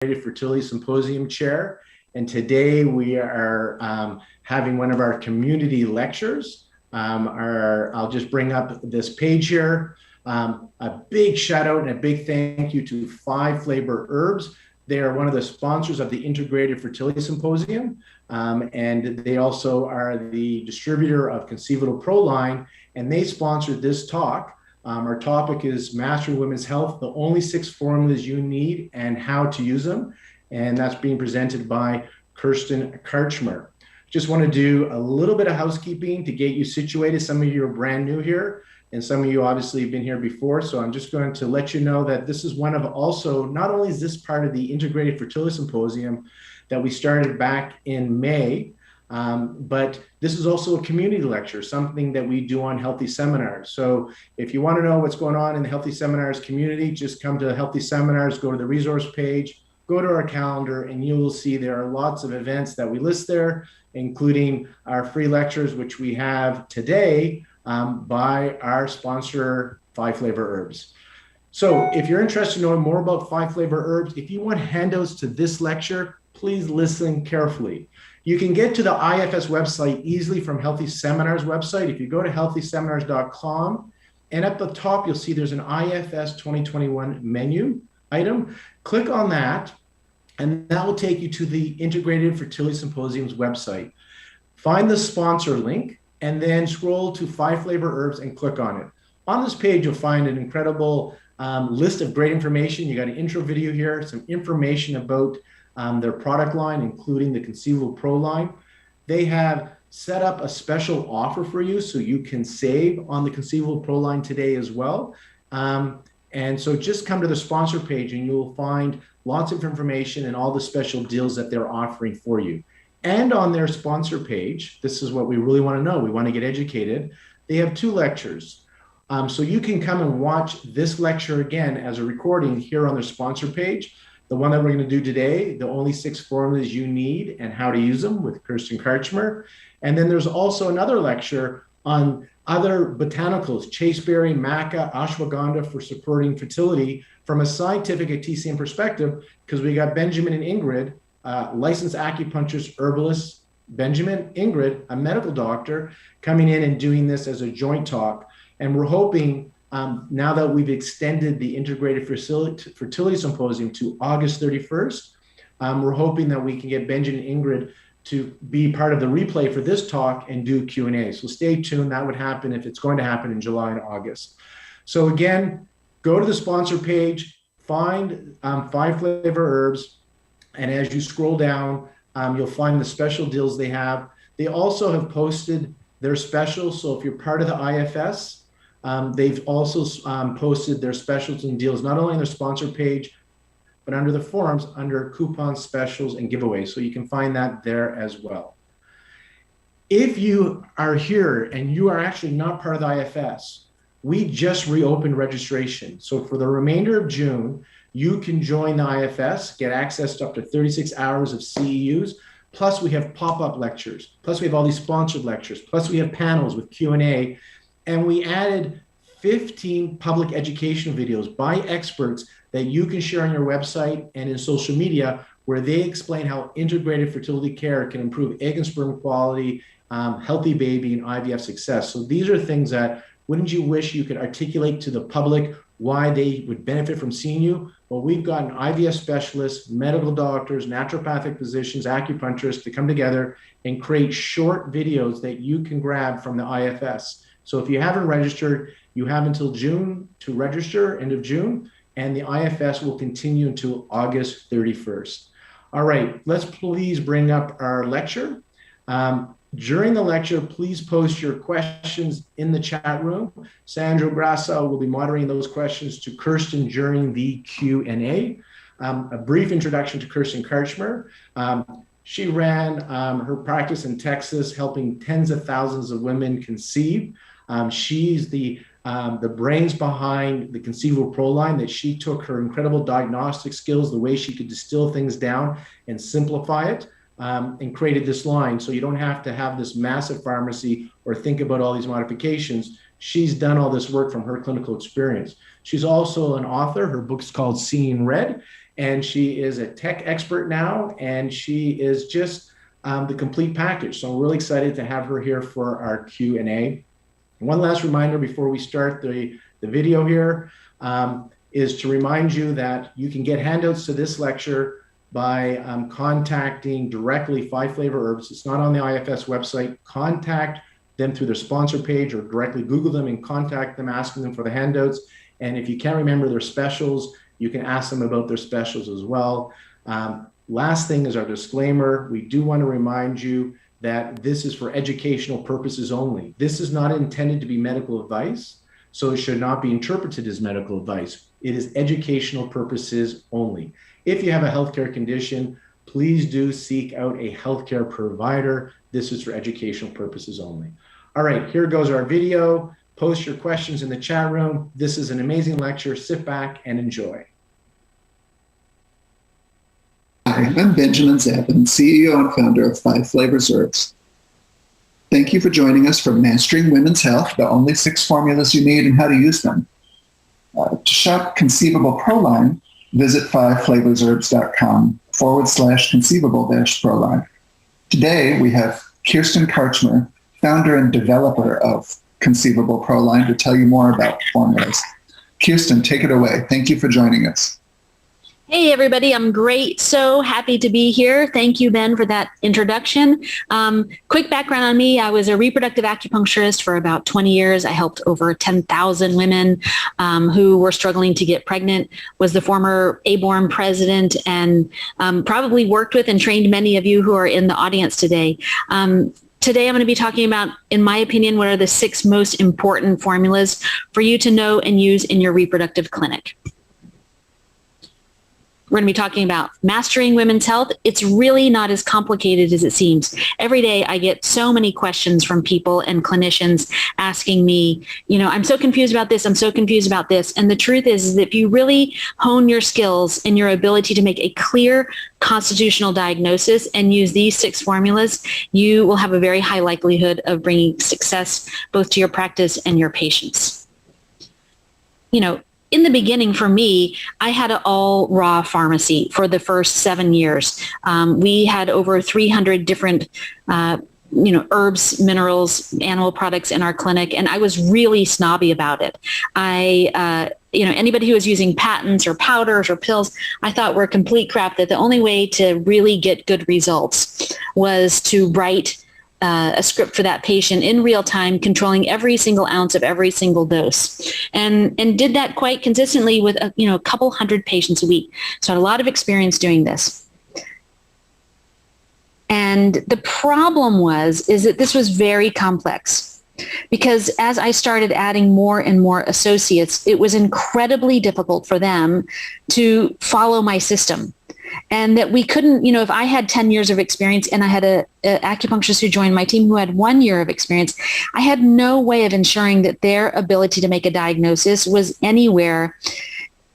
Fertility Symposium chair. And today we are having one of our community lectures. I'll just bring up this page here. A big shout out and a big thank you to Five Flavor Herbs. They are one of the sponsors of the Integrated Fertility Symposium. And they also are the distributor of Conceivable Pro line, and they sponsored this talk. Our topic is Mastering Women's Health, the only 6 formulas you need and how to use them. And that's being presented by Kirsten Karchmer. Just want to do a little bit of housekeeping to get you situated. Some of you are brand new here, and some of you obviously have been here before. So I'm just going to let you know that this is one of also, not only is this part of the Integrated Fertility Symposium that we started back in May, but this is also a community lecture, something that we do on Healthy Seminars. So if you want to know what's going on in the Healthy Seminars community, just come to Healthy Seminars, go to the resource page, go to our calendar, and you will see there are lots of events that we list there, including our free lectures, which we have today by our sponsor, Five Flavor Herbs. So if you're interested in knowing more about Five Flavor Herbs, if you want handouts to this lecture, please listen carefully. You can get to the IFS website easily from Healthy Seminars website. If you go to healthyseminars.com, and at the top, you'll see there's an IFS 2021 menu item. Click on that, and that will take you to the Integrated Fertility Symposium's website. Find the sponsor link, and then scroll to Five Flavor Herbs and click on it. On this page, you'll find an incredible list of great information. You got an intro video here, some information about their product line, including the Conceivable Pro line. They have set up a special offer for you so you can save on the Conceivable Pro line today as well. And so just come to the sponsor page and you'll find lots of information and all the special deals that they're offering for you. And on their sponsor page, this is what we really want to know. We want to get educated. They have 2 lectures. So you can come and watch this lecture again as a recording here on their sponsor page. The one that we're going to do today, the only 6 formulas you need and how to use them, with Kirsten Karchmer. And then there's also another lecture on other botanicals, chasteberry, maca, ashwagandha for supporting fertility from a scientific TCM perspective, because we got Benjamin and Ingrid, licensed acupuncturist, herbalist, Benjamin, Ingrid, a medical doctor, coming in and doing this as a joint talk. And we're hoping now that we've extended the Integrated Fertility Symposium to August 31st, we're hoping that we can get Benjamin and Ingrid to be part of the replay for this talk and do Q&A. So stay tuned. That would happen if it's going to happen in July and August. So again, go to the sponsor page, find Five Flavor Herbs, and as you scroll down, you'll find the special deals they have. They also have posted their specials. So if you're part of the IFS, they've also posted their specials and deals, not only on their sponsor page, but under the forums, under coupons, specials, and giveaways. So you can find that there as well. If you are here and you are actually not part of the IFS, we just reopened registration. So for the remainder of June, you can join the IFS, get access to up to 36 hours of CEUs, plus we have pop-up lectures, plus we have all these sponsored lectures, plus we have panels with Q&A, and we added 15 public education videos by experts that you can share on your website and in social media, where they explain how integrated fertility care can improve egg and sperm quality, healthy baby, and IVF success. So these are things that, wouldn't you wish you could articulate to the public why they would benefit from seeing you? Well, we've got an IVF specialist, medical doctors, naturopathic physicians, acupuncturists to come together and create short videos that you can grab from the IFS. So if you haven't registered, you have until June to register, end of June, and the IFS will continue until August 31st. All right, let's please bring up our lecture. During the lecture, please post your questions in the chat room. Sandro Grassa will be moderating those questions to Kirsten during the Q&A. A brief introduction to Kirsten Karchmer. She ran her practice in Texas, helping tens of thousands of women conceive. She's the brains behind the Conceivable Pro line, that she took her incredible diagnostic skills, the way she could distill things down and simplify it, and created this line. So you don't have to have this massive pharmacy or think about all these modifications. She's done all this work from her clinical experience. She's also an author. Her book's called Seeing Red. and she is a tech expert now, and she is just the complete package. So I'm really excited to have her here for our Q&A. One last reminder before we start the video here is to remind you that you can get handouts to this lecture by contacting directly 5 Flavor Herbs. It's not on the IFS website. Contact them through their sponsor page or directly Google them and contact them asking them for the handouts. And if you can't remember their specials, you can ask them about their specials as well. Last thing is our disclaimer. We do want to remind you that this is for educational purposes only. This is not intended to be medical advice, so it should not be interpreted as medical advice. It is educational purposes only. If you have a healthcare condition, please do seek out a healthcare provider. This is for educational purposes only. All right, here goes our video. Post your questions in the chat room. This is an amazing lecture. Sit back and enjoy. Hi, I'm Benjamin Zabin, CEO and founder of 5 Flavors Herbs. Thank you for joining us for Mastering Women's Health, the only 6 formulas you need and how to use them. To shop Conceivable Proline, visit 5flavorsherbs.com/conceivable-proline. Today, we have Kirsten Karchmer, founder and developer of Conceivable Proline, to tell you more about formulas. Kirsten, take it away. Thank you for joining us. Hey, everybody. I'm great. So happy to be here. Thank you, Ben, for that introduction. Quick background on me. I was a reproductive acupuncturist for about 20 years. I helped over 10,000 women who were struggling to get pregnant, was the former ABORM president, and probably worked with and trained many of you who are in the audience today. Today, I'm going to be talking about, in my opinion, what are the 6 most important formulas for you to know and use in your reproductive clinic. We're going to be talking about mastering women's health. It's really not as complicated as it seems. Every day I get so many questions from people and clinicians asking me, I'm so confused about this, I'm so confused about this. And the truth is that if you really hone your skills and your ability to make a clear constitutional diagnosis and use these 6 formulas, you will have a very high likelihood of bringing success both to your practice and your patients. In the beginning, for me, I had an all raw pharmacy for the first 7 years. We had over 300 different, herbs, minerals, animal products in our clinic, and I was really snobby about it. Anybody who was using patents or powders or pills, I thought were complete crap, that the only way to really get good results was to write a script for that patient in real time, controlling every single ounce of every single dose, and did that quite consistently with a couple hundred patients a week. So I had a lot of experience doing this. And the problem is that this was very complex, because as I started adding more and more associates, it was incredibly difficult for them to follow my system. And that we couldn't, if I had 10 years of experience and I had an acupuncturist who joined my team who had 1 year of experience, I had no way of ensuring that their ability to make a diagnosis was anywhere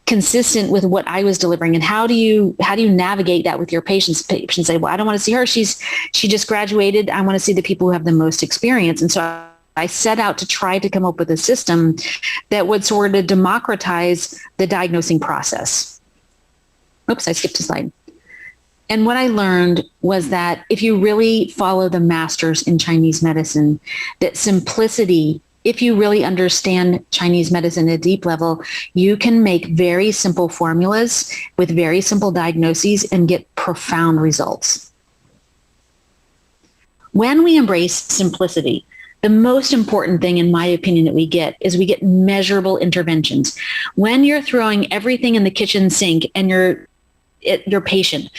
consistent with what I was delivering. And how do you navigate that with your patients? Patients say, well, I don't want to see her. She just graduated. I want to see the people who have the most experience. And so I set out to try to come up with a system that would sort of democratize the diagnosing process. Oops, I skipped a slide. And what I learned was that if you really follow the masters in Chinese medicine, that simplicity, if you really understand Chinese medicine at a deep level, you can make very simple formulas with very simple diagnoses and get profound results. When we embrace simplicity, the most important thing, in my opinion, that we get measurable interventions. When you're throwing everything in the kitchen sink and your patient,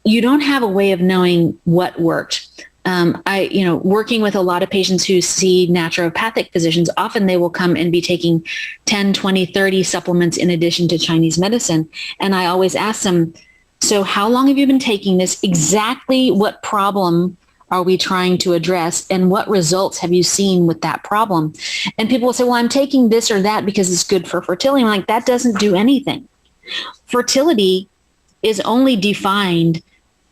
you don't have a way of knowing what worked. Working with a lot of patients who see naturopathic physicians, often they will come and be taking 10, 20, 30 supplements in addition to Chinese medicine. And I always ask them, so how long have you been taking this? Exactly what problem are we trying to address, and what results have you seen with that problem? And people will say, well, I'm taking this or that because it's good for fertility. I'm like, that doesn't do anything. Fertility is only defined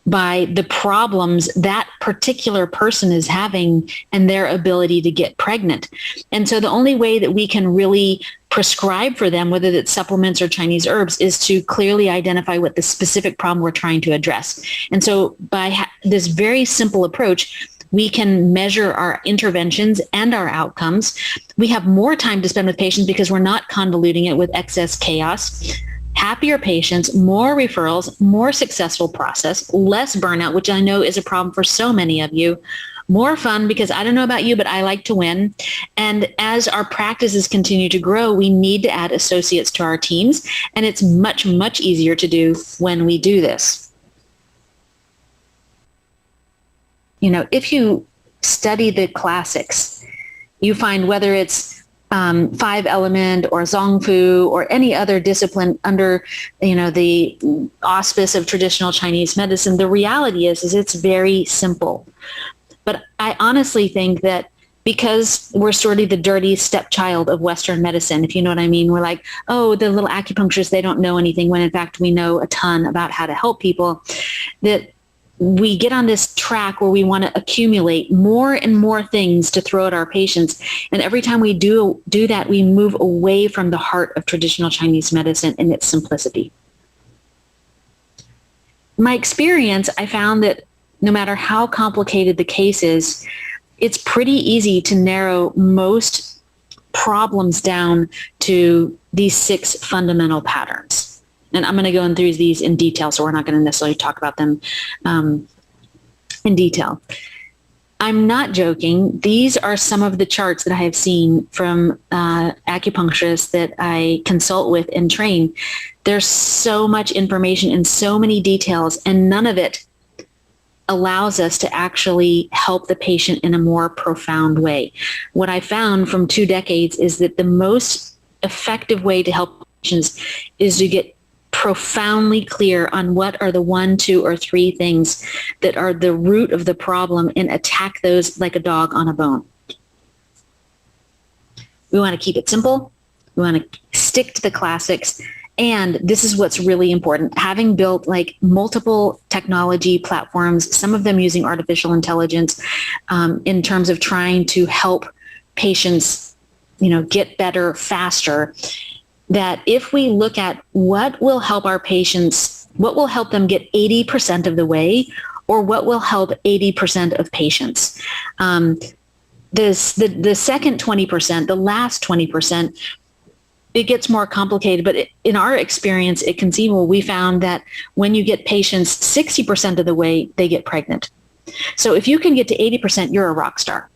by the problems that particular person is having and their ability to get pregnant. And so the only way that we can really prescribe for them, whether it's supplements or Chinese herbs, is to clearly identify what the specific problem we're trying to address. And so by this very simple approach, we can measure our interventions and our outcomes. We have more time to spend with patients because we're not convoluting it with excess chaos. Happier patients, more referrals, more successful process, less burnout, which I know is a problem for so many of you, more fun because I don't know about you, but I like to win. And as our practices continue to grow, we need to add associates to our teams. And it's much, much easier to do when we do this. You know, if you study the classics, you find whether it's Five Element or Zong Fu or any other discipline under, you know, the auspice of traditional Chinese medicine, the reality is it's very simple. But I honestly think that because we're sort of the dirty stepchild of Western medicine, if you know what I mean, we're like, oh, the little acupuncturists, they don't know anything, when in fact we know a ton about how to help people, that we get on this track where we want to accumulate more and more things to throw at our patients. And every time we do that, we move away from the heart of traditional Chinese medicine and its simplicity. My experience, I found that no matter how complicated the case is, it's pretty easy to narrow most problems down to these 6 fundamental patterns. And I'm going to go through these in detail, so we're not going to necessarily talk about them in detail. I'm not joking. These are some of the charts that I have seen from acupuncturists that I consult with and train. There's so much information and so many details, and none of it allows us to actually help the patient in a more profound way. What I found from 2 decades is that the most effective way to help patients is to get profoundly clear on what are the 1, 2, or 3 things that are the root of the problem and attack those like a dog on a bone. We want to keep it simple. We want to stick to the classics. And this is what's really important. Having built like multiple technology platforms, some of them using artificial intelligence in terms of trying to help patients, you know, get better faster, that if we look at what will help our patients, what will help them get 80% of the way, or what will help 80% of patients. The second 20%, the last 20%, it gets more complicated, but in our experience at Conceivable, we found that when you get patients 60% of the way, they get pregnant. So if you can get to 80%, you're a rock star.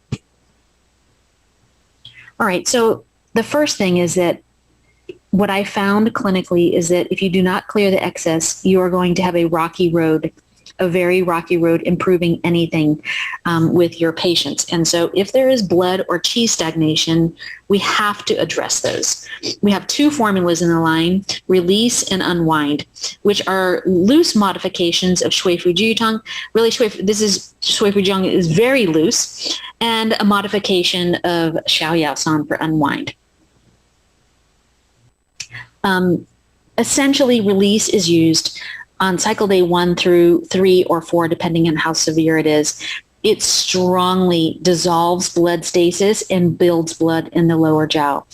All right, so the first thing is that what I found clinically is that if you do not clear the excess, you are going to have a rocky road, a very rocky road improving anything with your patients. And so if there is blood or qi stagnation, we have to address those. We have 2 formulas in the line, release and unwind, which are loose modifications of Shui Fu Jiutang. Really, Shui Fu Jiutang is very loose, and a modification of Xiao Yao San for unwind. Essentially, release is used on cycle day 1 through 3 or 4, depending on how severe it is. It strongly dissolves blood stasis and builds blood in the lower jiao.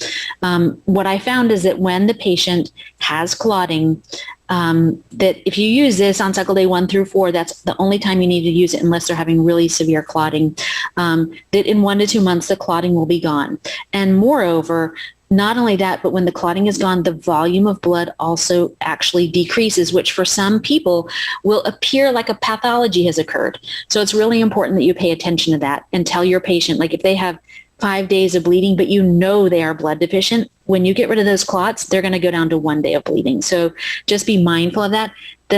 What I found is that when the patient has clotting, that if you use this on cycle day 1 through 4, that's the only time you need to use it unless they're having really severe clotting, that in 1 to 2 months, the clotting will be gone. And moreover, not only that, but when the clotting is gone, the volume of blood also actually decreases, which for some people will appear like a pathology has occurred. So it's really important that you pay attention to that and tell your patient, like if they have 5 days of bleeding, but you know they are blood deficient, when you get rid of those clots, they're going to go down to 1 day of bleeding. So just be mindful of that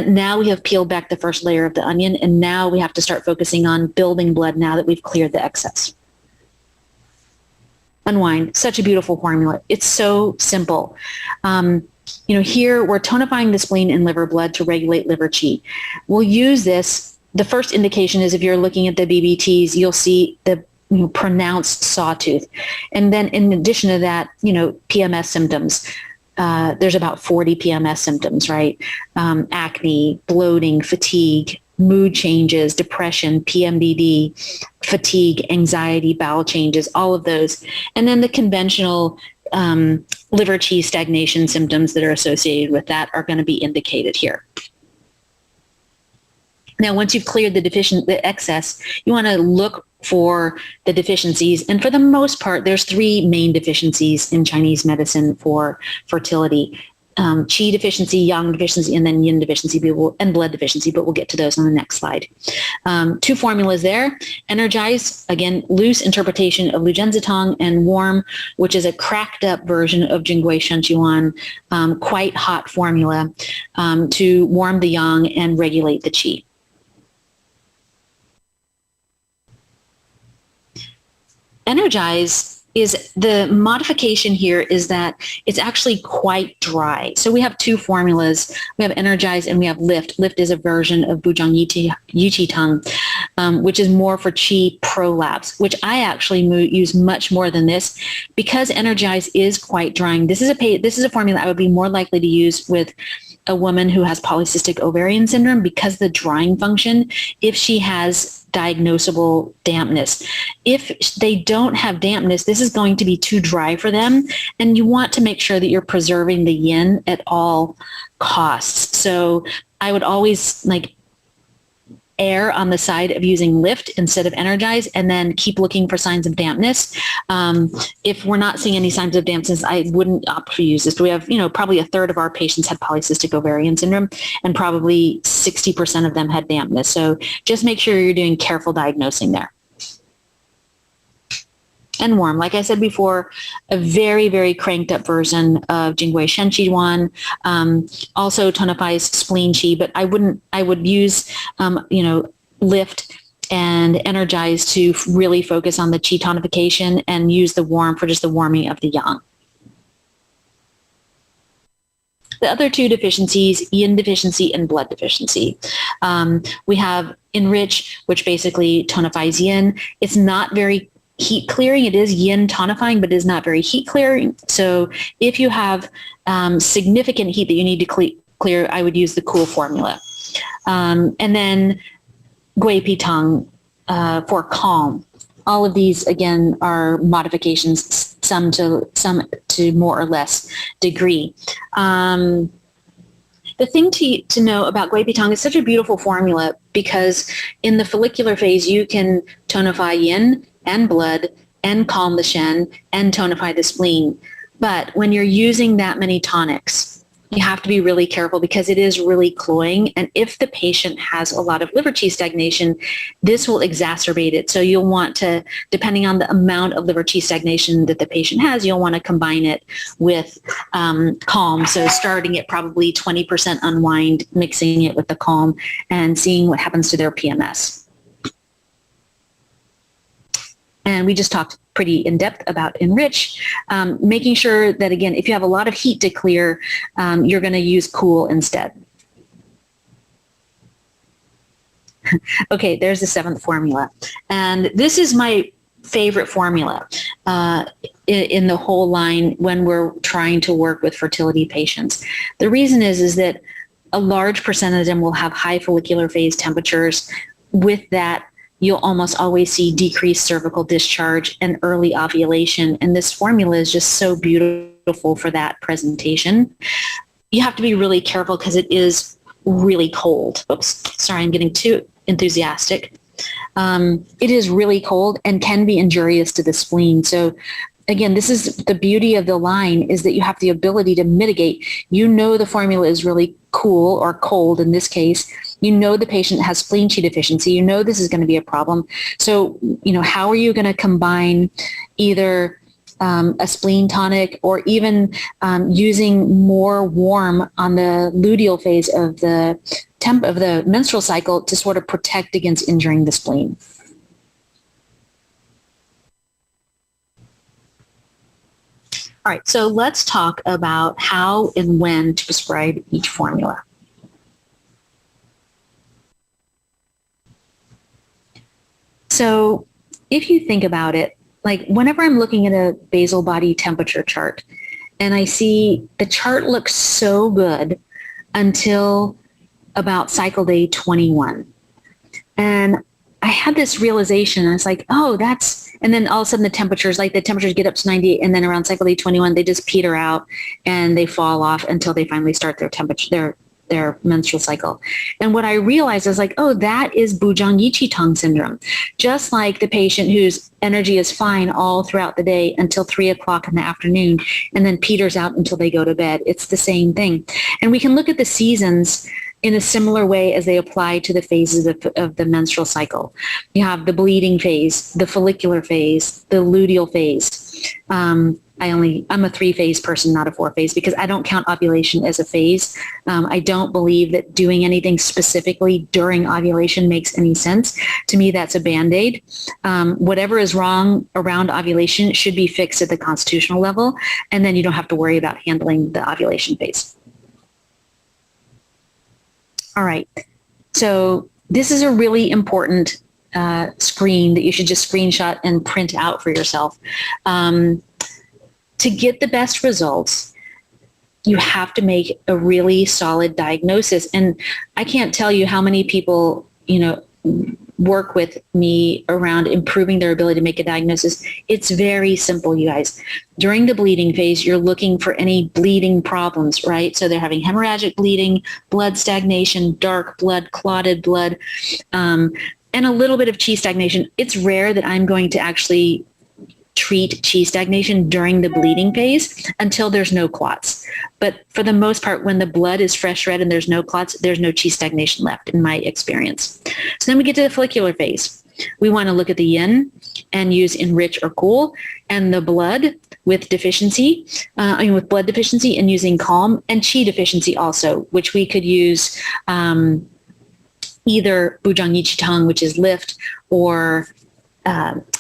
now we have peeled back the first layer of the onion, and now we have to start focusing on building blood now that we've cleared the excess. Unwind, such a beautiful formula. It's so simple. Here we're tonifying the spleen and liver blood to regulate liver qi. We'll use this. The first indication is if you're looking at the BBTs, you'll see the pronounced sawtooth. And then in addition to that, PMS symptoms. There's about 40 PMS symptoms, right? Acne, bloating, fatigue, mood changes, depression, PMDD, fatigue, anxiety, bowel changes, all of those. And then the conventional liver qi stagnation symptoms that are associated with that are going to be indicated here. Now, once you've cleared the excess, you want to look for the deficiencies. And for the most part, there's three main deficiencies in Chinese medicine for fertility. Qi deficiency, yang deficiency, and then yin deficiency, and blood deficiency, but we'll get to those on the next slide. Two formulas there. Energize, again, loose interpretation of Luzhenzitang, and warm, which is a cracked up version of Jingui Shenqiuan, quite hot formula to warm the yang and regulate the qi. Energize is the modification here is that it's actually quite dry. So we have two formulas. We have Energize and we have Lift. Lift is a version of Buzhang Yiqi Tang, which is more for qi prolapse, which I actually use much more than this because Energize is quite drying. This is a formula I would be more likely to use with a woman who has polycystic ovarian syndrome because the drying function, if she has diagnosable dampness. If they don't have dampness, this is going to be too dry for them. And you want to make sure that you're preserving the yin at all costs. So I would always err on the side of using Lift instead of Energize, and then keep looking for signs of dampness. If we're not seeing any signs of dampness, I wouldn't opt to use this. We have, probably a third of our patients had polycystic ovarian syndrome, and probably 60% of them had dampness. So just make sure you're doing careful diagnosing there. And warm, like I said before, a very, very cranked up version of Jingui Shenqiuan. Also tonifies spleen qi, but I would use, Lift and Energize to really focus on the qi tonification, and use the warm for just the warming of the yang. The other two deficiencies, yin deficiency and blood deficiency. We have Enrich, which basically tonifies yin. It's not very heat clearing. It is yin tonifying, but it is not very heat clearing. So if you have significant heat that you need to clear, I would use the cool formula. And then Gui Pi Tang for calm. All of these, again, are modifications, some to more or less degree. The thing to know about Gui Pi Tang is such a beautiful formula because in the follicular phase, you can tonify yin and blood and calm the shen and tonify the spleen. But when you're using that many tonics, you have to be really careful because it is really cloying. And if the patient has a lot of liver qi stagnation, this will exacerbate it. So you'll want to, depending on the amount of liver qi stagnation that the patient has, you'll want to combine it with calm. So starting at probably 20% unwind, mixing it with the calm, and seeing what happens to their PMS. And we just talked pretty in depth about Enrich, making sure that, again, if you have a lot of heat to clear, you're going to use cool instead. Okay, there's the seventh formula. And this is my favorite formula in the whole line when we're trying to work with fertility patients. The reason is that a large percentage of them will have high follicular phase temperatures. With that, you'll almost always see decreased cervical discharge and early ovulation. And this formula is just so beautiful for that presentation. You have to be really careful because it is really cold. Oops, sorry, I'm getting too enthusiastic. It is really cold and can be injurious to the spleen. So again, this is the beauty of the line, is that you have the ability to mitigate. You know the formula is really cool or cold in this case. You know the patient has spleen qi deficiency. You know this is going to be a problem. So, how are you going to combine either a spleen tonic or even using more warm on the luteal phase of the menstrual cycle to sort of protect against injuring the spleen? All right, so let's talk about how and when to prescribe each formula. So if you think about it, like whenever I'm looking at a basal body temperature chart and I see the chart looks so good until about cycle day 21. And I had this realization. I was like, oh, and then all of a sudden the temperatures get up to 98, and then around cycle day 21, they just peter out and they fall off until they finally start their menstrual cycle. And what I realized is like, oh, that is Bujang Yiqi Tong syndrome. Just like the patient whose energy is fine all throughout the day until 3:00 in the afternoon and then peters out until they go to bed. It's the same thing. And we can look at the seasons in a similar way as they apply to the phases of the menstrual cycle. You have the bleeding phase, the follicular phase, the luteal phase. I'm a 3-phase person, not a 4-phase, because I don't count ovulation as a phase. I don't believe that doing anything specifically during ovulation makes any sense. To me, that's a Band-Aid. Whatever is wrong around ovulation should be fixed at the constitutional level, and then you don't have to worry about handling the ovulation phase. All right. So this is a really important screen that you should just screenshot and print out for yourself. To get the best results, you have to make a really solid diagnosis. And I can't tell you how many people, work with me around improving their ability to make a diagnosis. It's very simple, you guys. During the bleeding phase, you're looking for any bleeding problems, right? So they're having hemorrhagic bleeding, blood stagnation, dark blood, clotted blood, and a little bit of chi stagnation. It's rare that I'm going to actually treat chi stagnation during the bleeding phase until there's no clots. But for the most part, when the blood is fresh red and there's no clots, there's no chi stagnation left in my experience. So then we get to the follicular phase. We want to look at the yin and use enrich or cool, and the blood with deficiency, with blood deficiency and using calm, and chi deficiency also, which we could use either Bujang Yiqi Tong, which is lift, or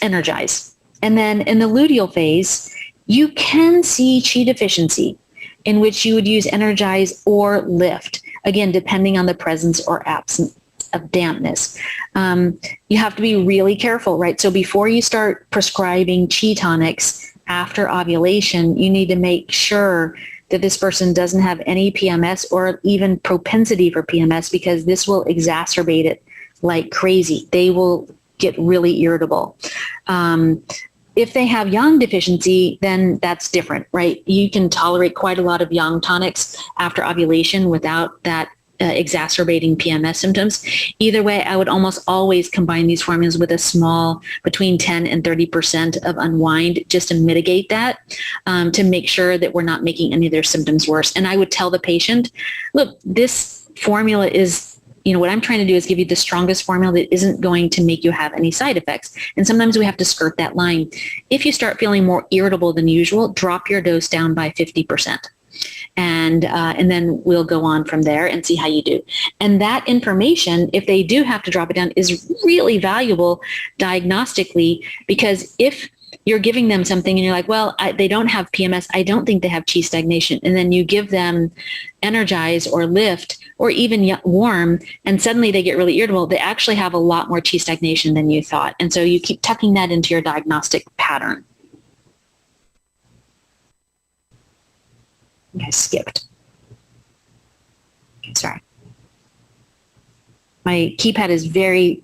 energize. And then in the luteal phase, you can see chi deficiency, in which you would use energize or lift, again, depending on the presence or absence of dampness. You have to be really careful, right? So before you start prescribing chi tonics after ovulation, you need to make sure that this person doesn't have any PMS or even propensity for PMS, because this will exacerbate it like crazy. They will get really irritable. If they have yang deficiency, then that's different, right? You can tolerate quite a lot of yang tonics after ovulation without that exacerbating PMS symptoms. Either way, I would almost always combine these formulas with a small, between 10 and 30% of unwind, just to mitigate that, to make sure that we're not making any of their symptoms worse. And I would tell the patient, look, this formula is, what I'm trying to do is give you the strongest formula that isn't going to make you have any side effects. And sometimes we have to skirt that line. If you start feeling more irritable than usual, drop your dose down by 50%. And then we'll go on from there and see how you do. And that information, if they do have to drop it down, is really valuable diagnostically, because if you're giving them something and you're like, well, they don't have PMS, I don't think they have chi stagnation, and then you give them energize or lift or even warm, and suddenly they get really irritable, they actually have a lot more chi stagnation than you thought. And so you keep tucking that into your diagnostic pattern. I skipped. Okay, sorry. My keypad is very,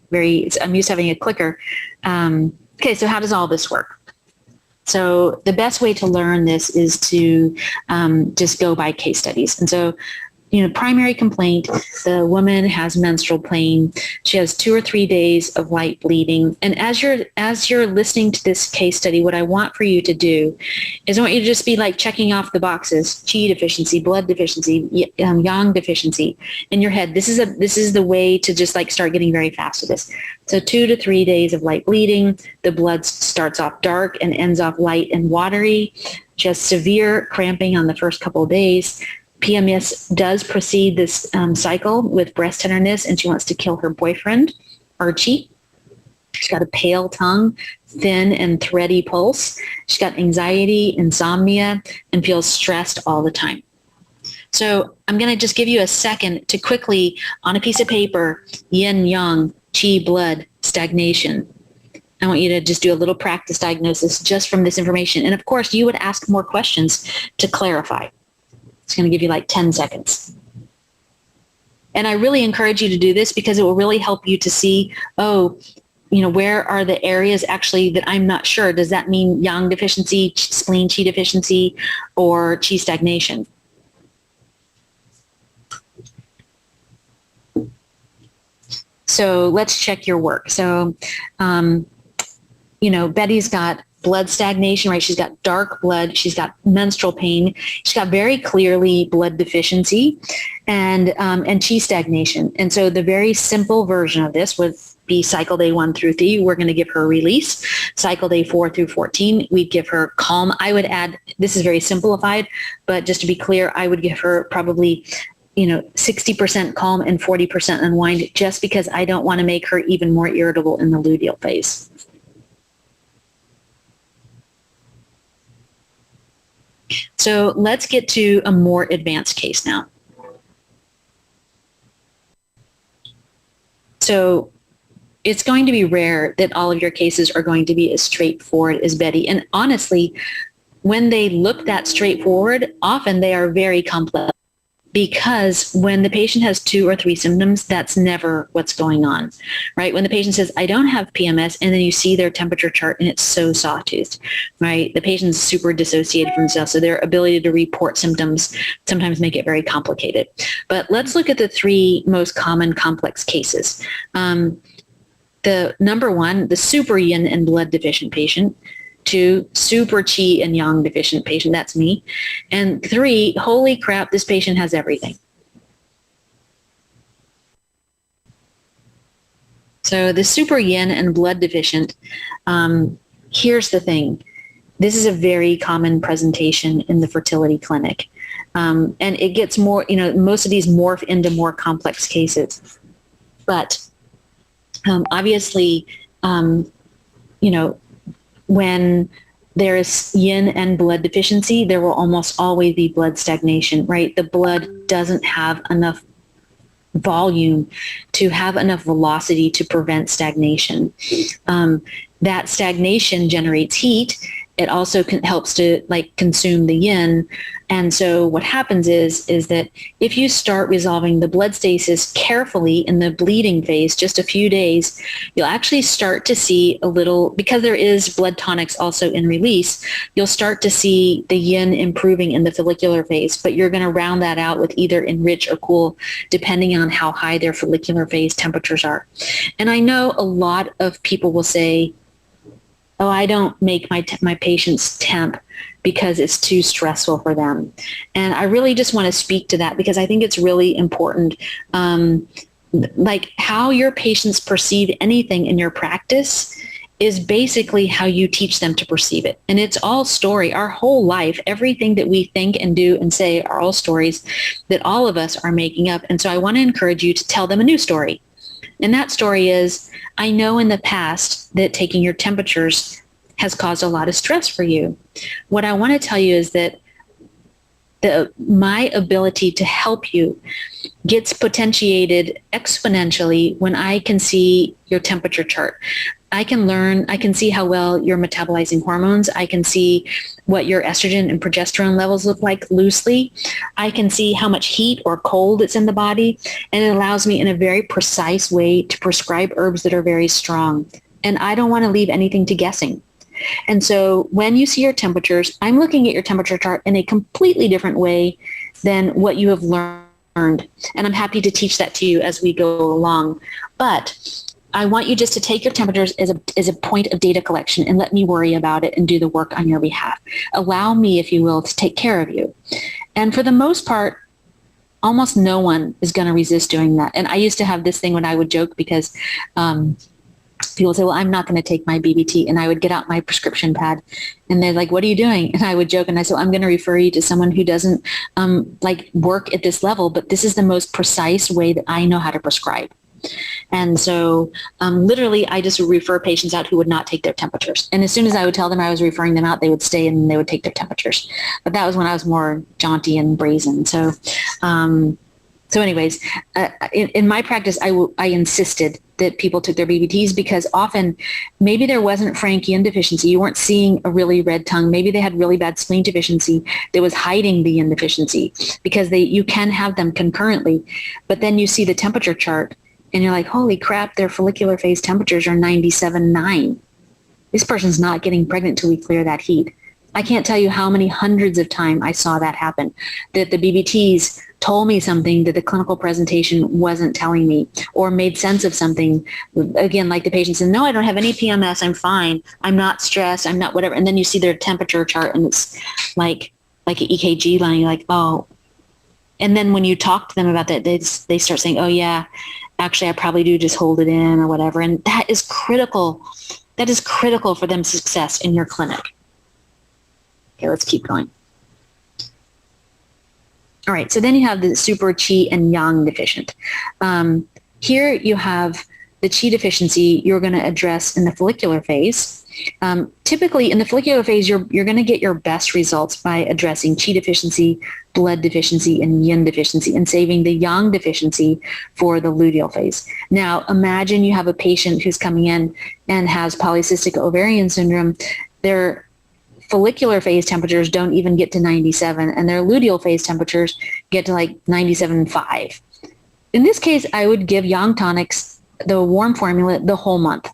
I'm used to having a clicker. Okay, so how does all this work? So the best way to learn this is to just go by case studies. And so, primary complaint, the woman has menstrual pain. She has 2 or 3 days of light bleeding. And as you're listening to this case study, what I want for you to do is I want you to just be like checking off the boxes: chi deficiency, blood deficiency, yang deficiency in your head. This is the way to just like start getting very fast at this. So 2 to 3 days of light bleeding. The blood starts off dark and ends off light and watery. Just severe cramping on the first couple of days. PMS does precede this cycle with breast tenderness, and she wants to kill her boyfriend, Archie. She's got a pale tongue, thin and thready pulse. She's got anxiety, insomnia, and feels stressed all the time. So I'm going to just give you a second to quickly, on a piece of paper, yin, yang, chi, blood, stagnation. I want you to just do a little practice diagnosis just from this information. And of course, you would ask more questions to clarify. It's going to give you like 10 seconds. And I really encourage you to do this because it will really help you to see, oh, where are the areas actually that I'm not sure? Does that mean yang deficiency, spleen qi deficiency, or qi stagnation? So let's check your work. So, Betty's got blood stagnation, right? She's got dark blood. She's got menstrual pain. She's got very clearly blood deficiency and qi stagnation. And so the very simple version of this would be cycle day 1 through 3. We're going to give her release. Cycle day 4 through 14, we'd give her calm. I would add, this is very simplified, but just to be clear, I would give her probably 60% calm and 40% unwind, just because I don't want to make her even more irritable in the luteal phase. So let's get to a more advanced case now. So it's going to be rare that all of your cases are going to be as straightforward as Betty. And honestly, when they look that straightforward, often they are very complex, because when the patient has 2 or 3 symptoms, that's never what's going on, right? When the patient says, I don't have PMS, and then you see their temperature chart and it's so sawtoothed, right? The patient's super dissociated from themselves, so their ability to report symptoms sometimes make it very complicated. But let's look at the 3 most common complex cases. The number 1, the super yin and blood deficient patient. 2, super qi and yang deficient patient, that's me. And 3, holy crap, this patient has everything. So the super yin and blood deficient, here's the thing. This is a very common presentation in the fertility clinic. And it gets more, most of these morph into more complex cases. But obviously, when there is yin and blood deficiency, there will almost always be blood stagnation, right? The blood doesn't have enough volume to have enough velocity to prevent stagnation. That stagnation generates heat. It also helps to consume the yin. And so what happens is that if you start resolving the blood stasis carefully in the bleeding phase, just a few days, you'll actually start to see a little, because there is blood tonics also in release, you'll start to see the yin improving in the follicular phase, but you're going to round that out with either enrich or cool, depending on how high their follicular phase temperatures are. And I know a lot of people will say, oh, I don't make my patients temp because it's too stressful for them. And I really just want to speak to that, because I think it's really important. How your patients perceive anything in your practice is basically how you teach them to perceive it. And it's all story. Our whole life, everything that we think and do and say are all stories that all of us are making up. And so I want to encourage you to tell them a new story. And that story is, I know in the past that taking your temperatures has caused a lot of stress for you. What I want to tell you is that my ability to help you gets potentiated exponentially when I can see your temperature chart. I can see how well you're metabolizing hormones. I can see what your estrogen and progesterone levels look like loosely. I can see how much heat or cold it's in the body. And it allows me in a very precise way to prescribe herbs that are very strong. And I don't want to leave anything to guessing. And so when you see your temperatures, I'm looking at your temperature chart in a completely different way than what you have learned. And I'm happy to teach that to you as we go along. But I want you just to take your temperatures as a point of data collection and let me worry about it and do the work on your behalf. Allow me, if you will, to take care of you. And for the most part, almost no one is going to resist doing that. And I used to have this thing when I would joke, because people would say, well, I'm not going to take my BBT. And I would get out my prescription pad and they're like, what are you doing? And I would joke and I said, well, I'm going to refer you to someone who doesn't work at this level, but this is the most precise way that I know how to prescribe. And so literally, I just refer patients out who would not take their temperatures. And as soon as I would tell them I was referring them out, they would stay and they would take their temperatures. But that was when I was more jaunty and brazen. So So anyways, in my practice, I insisted that people took their BBTs because often maybe there wasn't frank yin deficiency. You weren't seeing a really red tongue. Maybe they had really bad spleen deficiency that was hiding the yin deficiency, because you can have them concurrently. But then you see the temperature chart and you're like, holy crap, their follicular phase temperatures are 97.9. This person's not getting pregnant till we clear that heat. I can't tell you how many hundreds of times I saw that happen, that the BBTs told me something that the clinical presentation wasn't telling me, or made sense of something. Again, like the patient said, no, I don't have any PMS. I'm fine. I'm not stressed. I'm not whatever. And then you see their temperature chart and it's like an EKG line. You're like, oh. And then when you talk to them about that, they start saying, oh yeah, actually I probably do just hold it in or whatever. And that is critical. That is critical for them success in your clinic. Okay, let's keep going. All right, so then you have the super qi and yang deficient. Here you have the qi deficiency you're going to address in the follicular phase. Typically in the follicular phase, you're going to get your best results by addressing qi deficiency, blood deficiency, and yin deficiency, and saving the yang deficiency for the luteal phase. Now, imagine you have a patient who's coming in and has polycystic ovarian syndrome. Their follicular phase temperatures don't even get to 97, and their luteal phase temperatures get to like 97.5. In this case, I would give yang tonics, the warm formula, the whole month,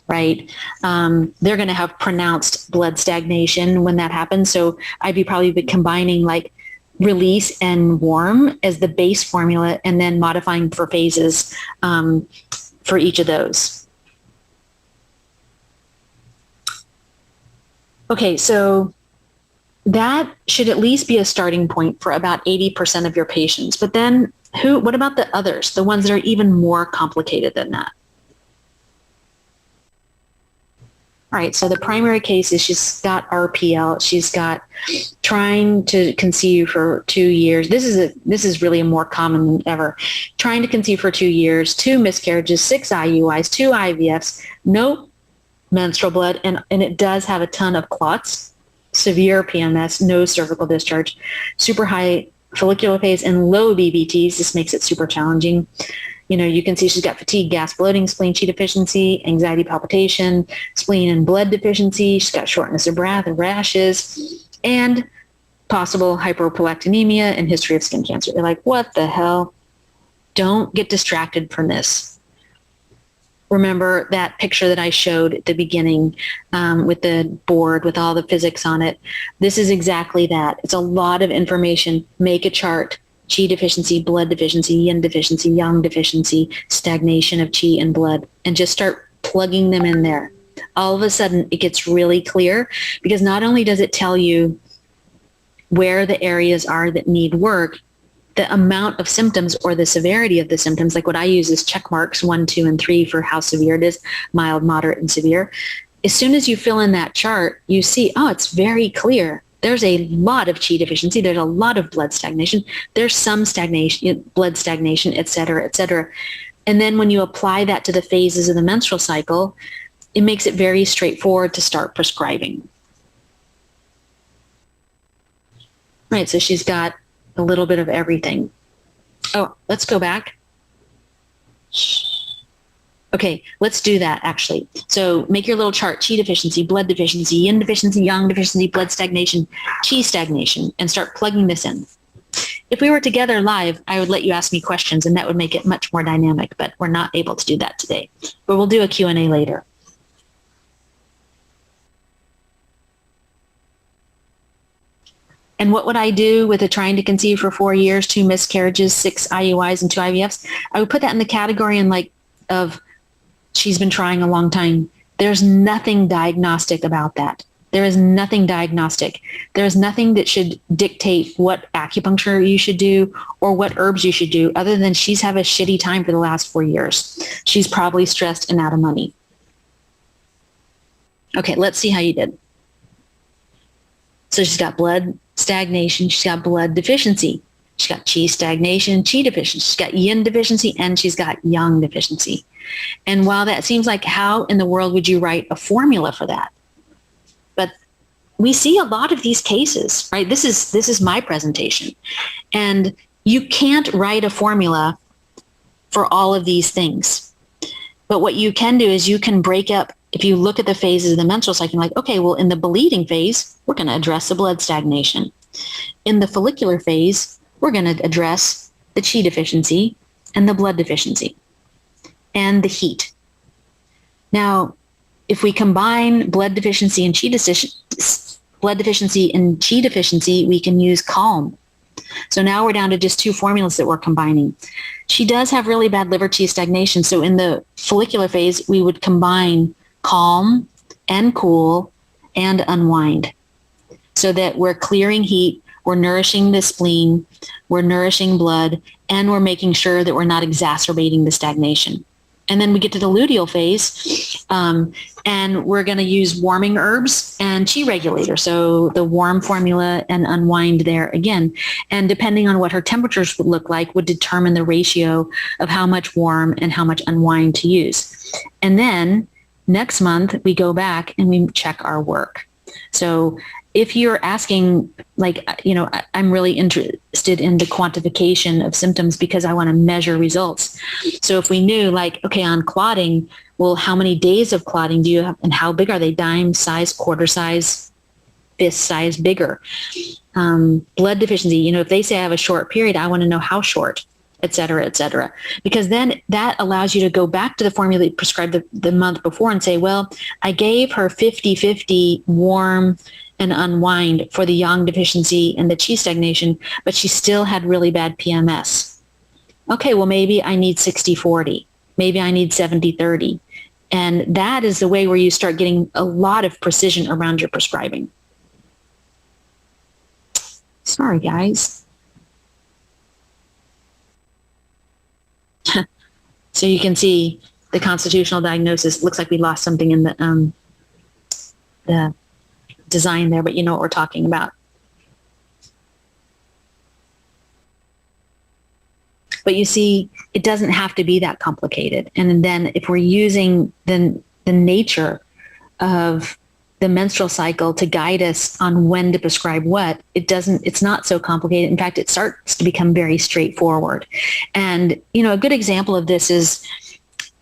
right? They're going to have pronounced blood stagnation when that happens. So I'd be probably combining like release and warm as the base formula, and then modifying for phases for each of those. Okay, so that should at least be a starting point for about 80% of your patients. But then what about the others, the ones that are even more complicated than that? All right, so the primary case is she's got RPL. She's got trying to conceive for 2 years. This is really more common than ever. Trying to conceive for 2 years, 2 miscarriages, 6 IUIs, 2 IVFs, no menstrual blood, and it does have a ton of clots, severe PMS, no cervical discharge, super high follicular phase, and low BBTs. This makes it super challenging. You know, you can see she's got fatigue, gas, bloating, spleen qi deficiency, anxiety, palpitation, spleen and blood deficiency. She's got shortness of breath and rashes, and possible hyperprolactinemia and history of skin cancer. They're like, what the hell? Don't get distracted from this. Remember that picture that I showed at the beginning with the board with all the physics on it? This is exactly that. It's a lot of information. Make a chart. Qi deficiency, blood deficiency, yin deficiency, yang deficiency, stagnation of qi and blood, and just start plugging them in there. All of a sudden, it gets really clear, because not only does it tell you where the areas are that need work, the amount of symptoms or the severity of the symptoms, like what I use is check marks 1, 2, and 3 for how severe it is, mild, moderate, and severe. As soon as you fill in that chart, you see, oh, it's very clear. There's a lot of qi deficiency. There's a lot of blood stagnation. There's some stagnation, blood stagnation, et cetera, et cetera. And then when you apply that to the phases of the menstrual cycle, it makes it very straightforward to start prescribing. Right, so she's got a little bit of everything. Oh, let's go back. Okay, let's do that actually. So make your little chart, qi deficiency, blood deficiency, yin deficiency, yang deficiency, blood stagnation, qi stagnation, and start plugging this in. If we were together live, I would let you ask me questions, and that would make it much more dynamic, but we're not able to do that today. But we'll do a Q&A later. And what would I do with a trying to conceive for 4 years, 2 miscarriages, 6 IUIs, and 2 IVFs? I would put that in the category of she's been trying a long time. There's nothing diagnostic about that. There is nothing diagnostic. There is nothing that should dictate what acupuncture you should do or what herbs you should do, other than she's had a shitty time for the last 4 years. She's probably stressed and out of money. Okay, let's see how you did. So she's got blood stagnation, she's got blood deficiency, she's got qi stagnation, qi deficiency, she's got yin deficiency, and she's got yang deficiency. And while that seems like, how in the world would you write a formula for that? But we see a lot of these cases, right? This is my presentation. And You can't write a formula for all of these things. But what you can do is you can break up, if you look at the phases of the menstrual cycle, like, okay, well, in the bleeding phase, we're going to address the blood stagnation. In the follicular phase, we're going to address the Qi deficiency and the blood deficiency and the heat. Now, if we combine blood deficiency and Qi deficiency, we can use calm. So now we're down to just 2 formulas that we're combining. She does have really bad liver Qi stagnation. So in the follicular phase, we would combine calm and cool and unwind so that we're clearing heat, we're nourishing the spleen, we're nourishing blood, and we're making sure that we're not exacerbating the stagnation. And then we get to the luteal phase, and we're going to use warming herbs and Qi regulator. So the warm formula and unwind there again. And depending on what her temperatures would look like would determine the ratio of how much warm and how much unwind to use. And then next month, we go back and we check our work. So if you're asking, like, I'm really interested in the quantification of symptoms because I want to measure results. So if we knew, like, okay, on clotting, well, how many days of clotting do you have and how big are they? Dime size, quarter size, fist size, bigger. Blood deficiency, if they say I have a short period, I want to know how short, et cetera, because then that allows you to go back to the formula you prescribed the month before and say, well, I gave her 50-50 warm and unwind for the yang deficiency and the Qi stagnation, but she still had really bad PMS. Okay, well, maybe I need 60-40. Maybe I need 70-30. And that is the way where you start getting a lot of precision around your prescribing. Sorry, guys. So you can see the constitutional diagnosis. Looks like we lost something in the design there, but you know what we're talking about. But you see, it doesn't have to be that complicated. And then if we're using the nature of the menstrual cycle to guide us on when to prescribe what, it's not so complicated. In fact, it starts to become very straightforward. And, a good example of this is,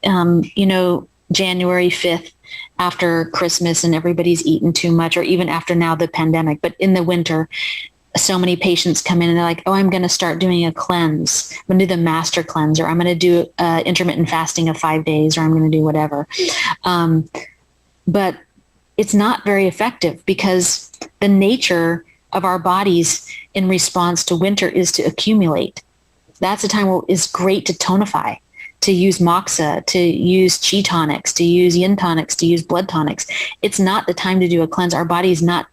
January 5th, after Christmas and everybody's eaten too much, or even after now the pandemic, but in the winter, so many patients come in and they're like, oh, I'm going to start doing a cleanse. I'm going to do the master cleanse, or I'm going to do intermittent fasting of 5 days, or I'm going to do whatever. But it's not very effective because the nature of our bodies in response to winter is to accumulate. That's a time where it's great to tonify, to use moxa, to use Qi tonics, to use yin tonics, to use blood tonics. It's not the time to do a cleanse. Our body is not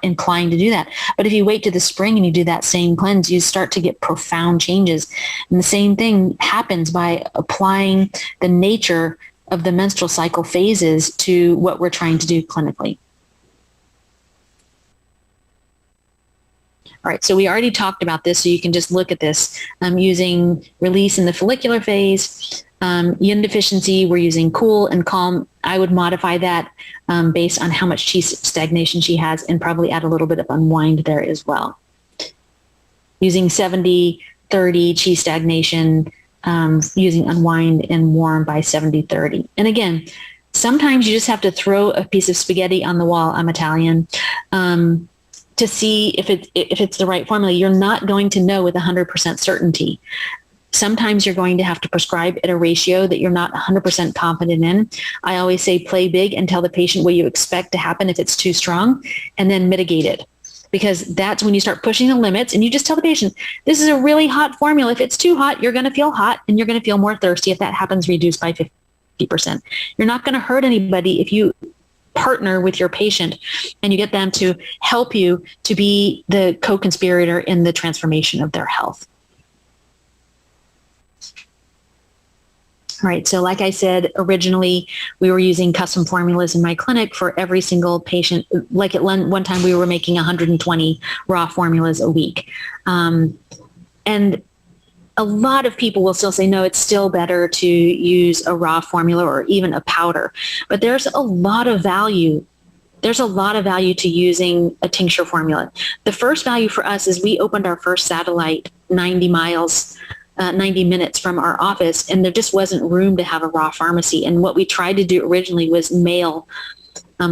inclined to do that. But if you wait to the spring and you do that same cleanse, you start to get profound changes. And the same thing happens by applying the nature of the menstrual cycle phases to what we're trying to do clinically. All right, so we already talked about this, so you can just look at this. I'm using release in the follicular phase. Yin deficiency, we're using cool and calm. I would modify that based on how much Qi stagnation she has and probably add a little bit of unwind there as well. Using 70-30 Qi stagnation, using unwind and warm by 70-30. And again, sometimes you just have to throw a piece of spaghetti on the wall. I'm Italian. To see if it's the right formula. You're not going to know with 100% certainty. Sometimes you're going to have to prescribe at a ratio that you're not 100% confident in. I always say play big and tell the patient what you expect to happen if it's too strong, and then mitigate it. Because that's when you start pushing the limits, and you just tell the patient, this is a really hot formula. If it's too hot, you're going to feel hot and you're going to feel more thirsty. If that happens, reduce by 50%. You're not going to hurt anybody if you partner with your patient and you get them to help you to be the co-conspirator in the transformation of their health. All right, so like I said, originally we were using custom formulas in my clinic for every single patient. Like at one time we were making 120 raw formulas a week. And a lot of people will still say, no, it's still better to use a raw formula or even a powder. But there's a lot of value. There's a lot of value to using a tincture formula. The first value for us is we opened our first satellite 90 miles, 90 minutes from our office, and there just wasn't room to have a raw pharmacy. And what we tried to do originally was mail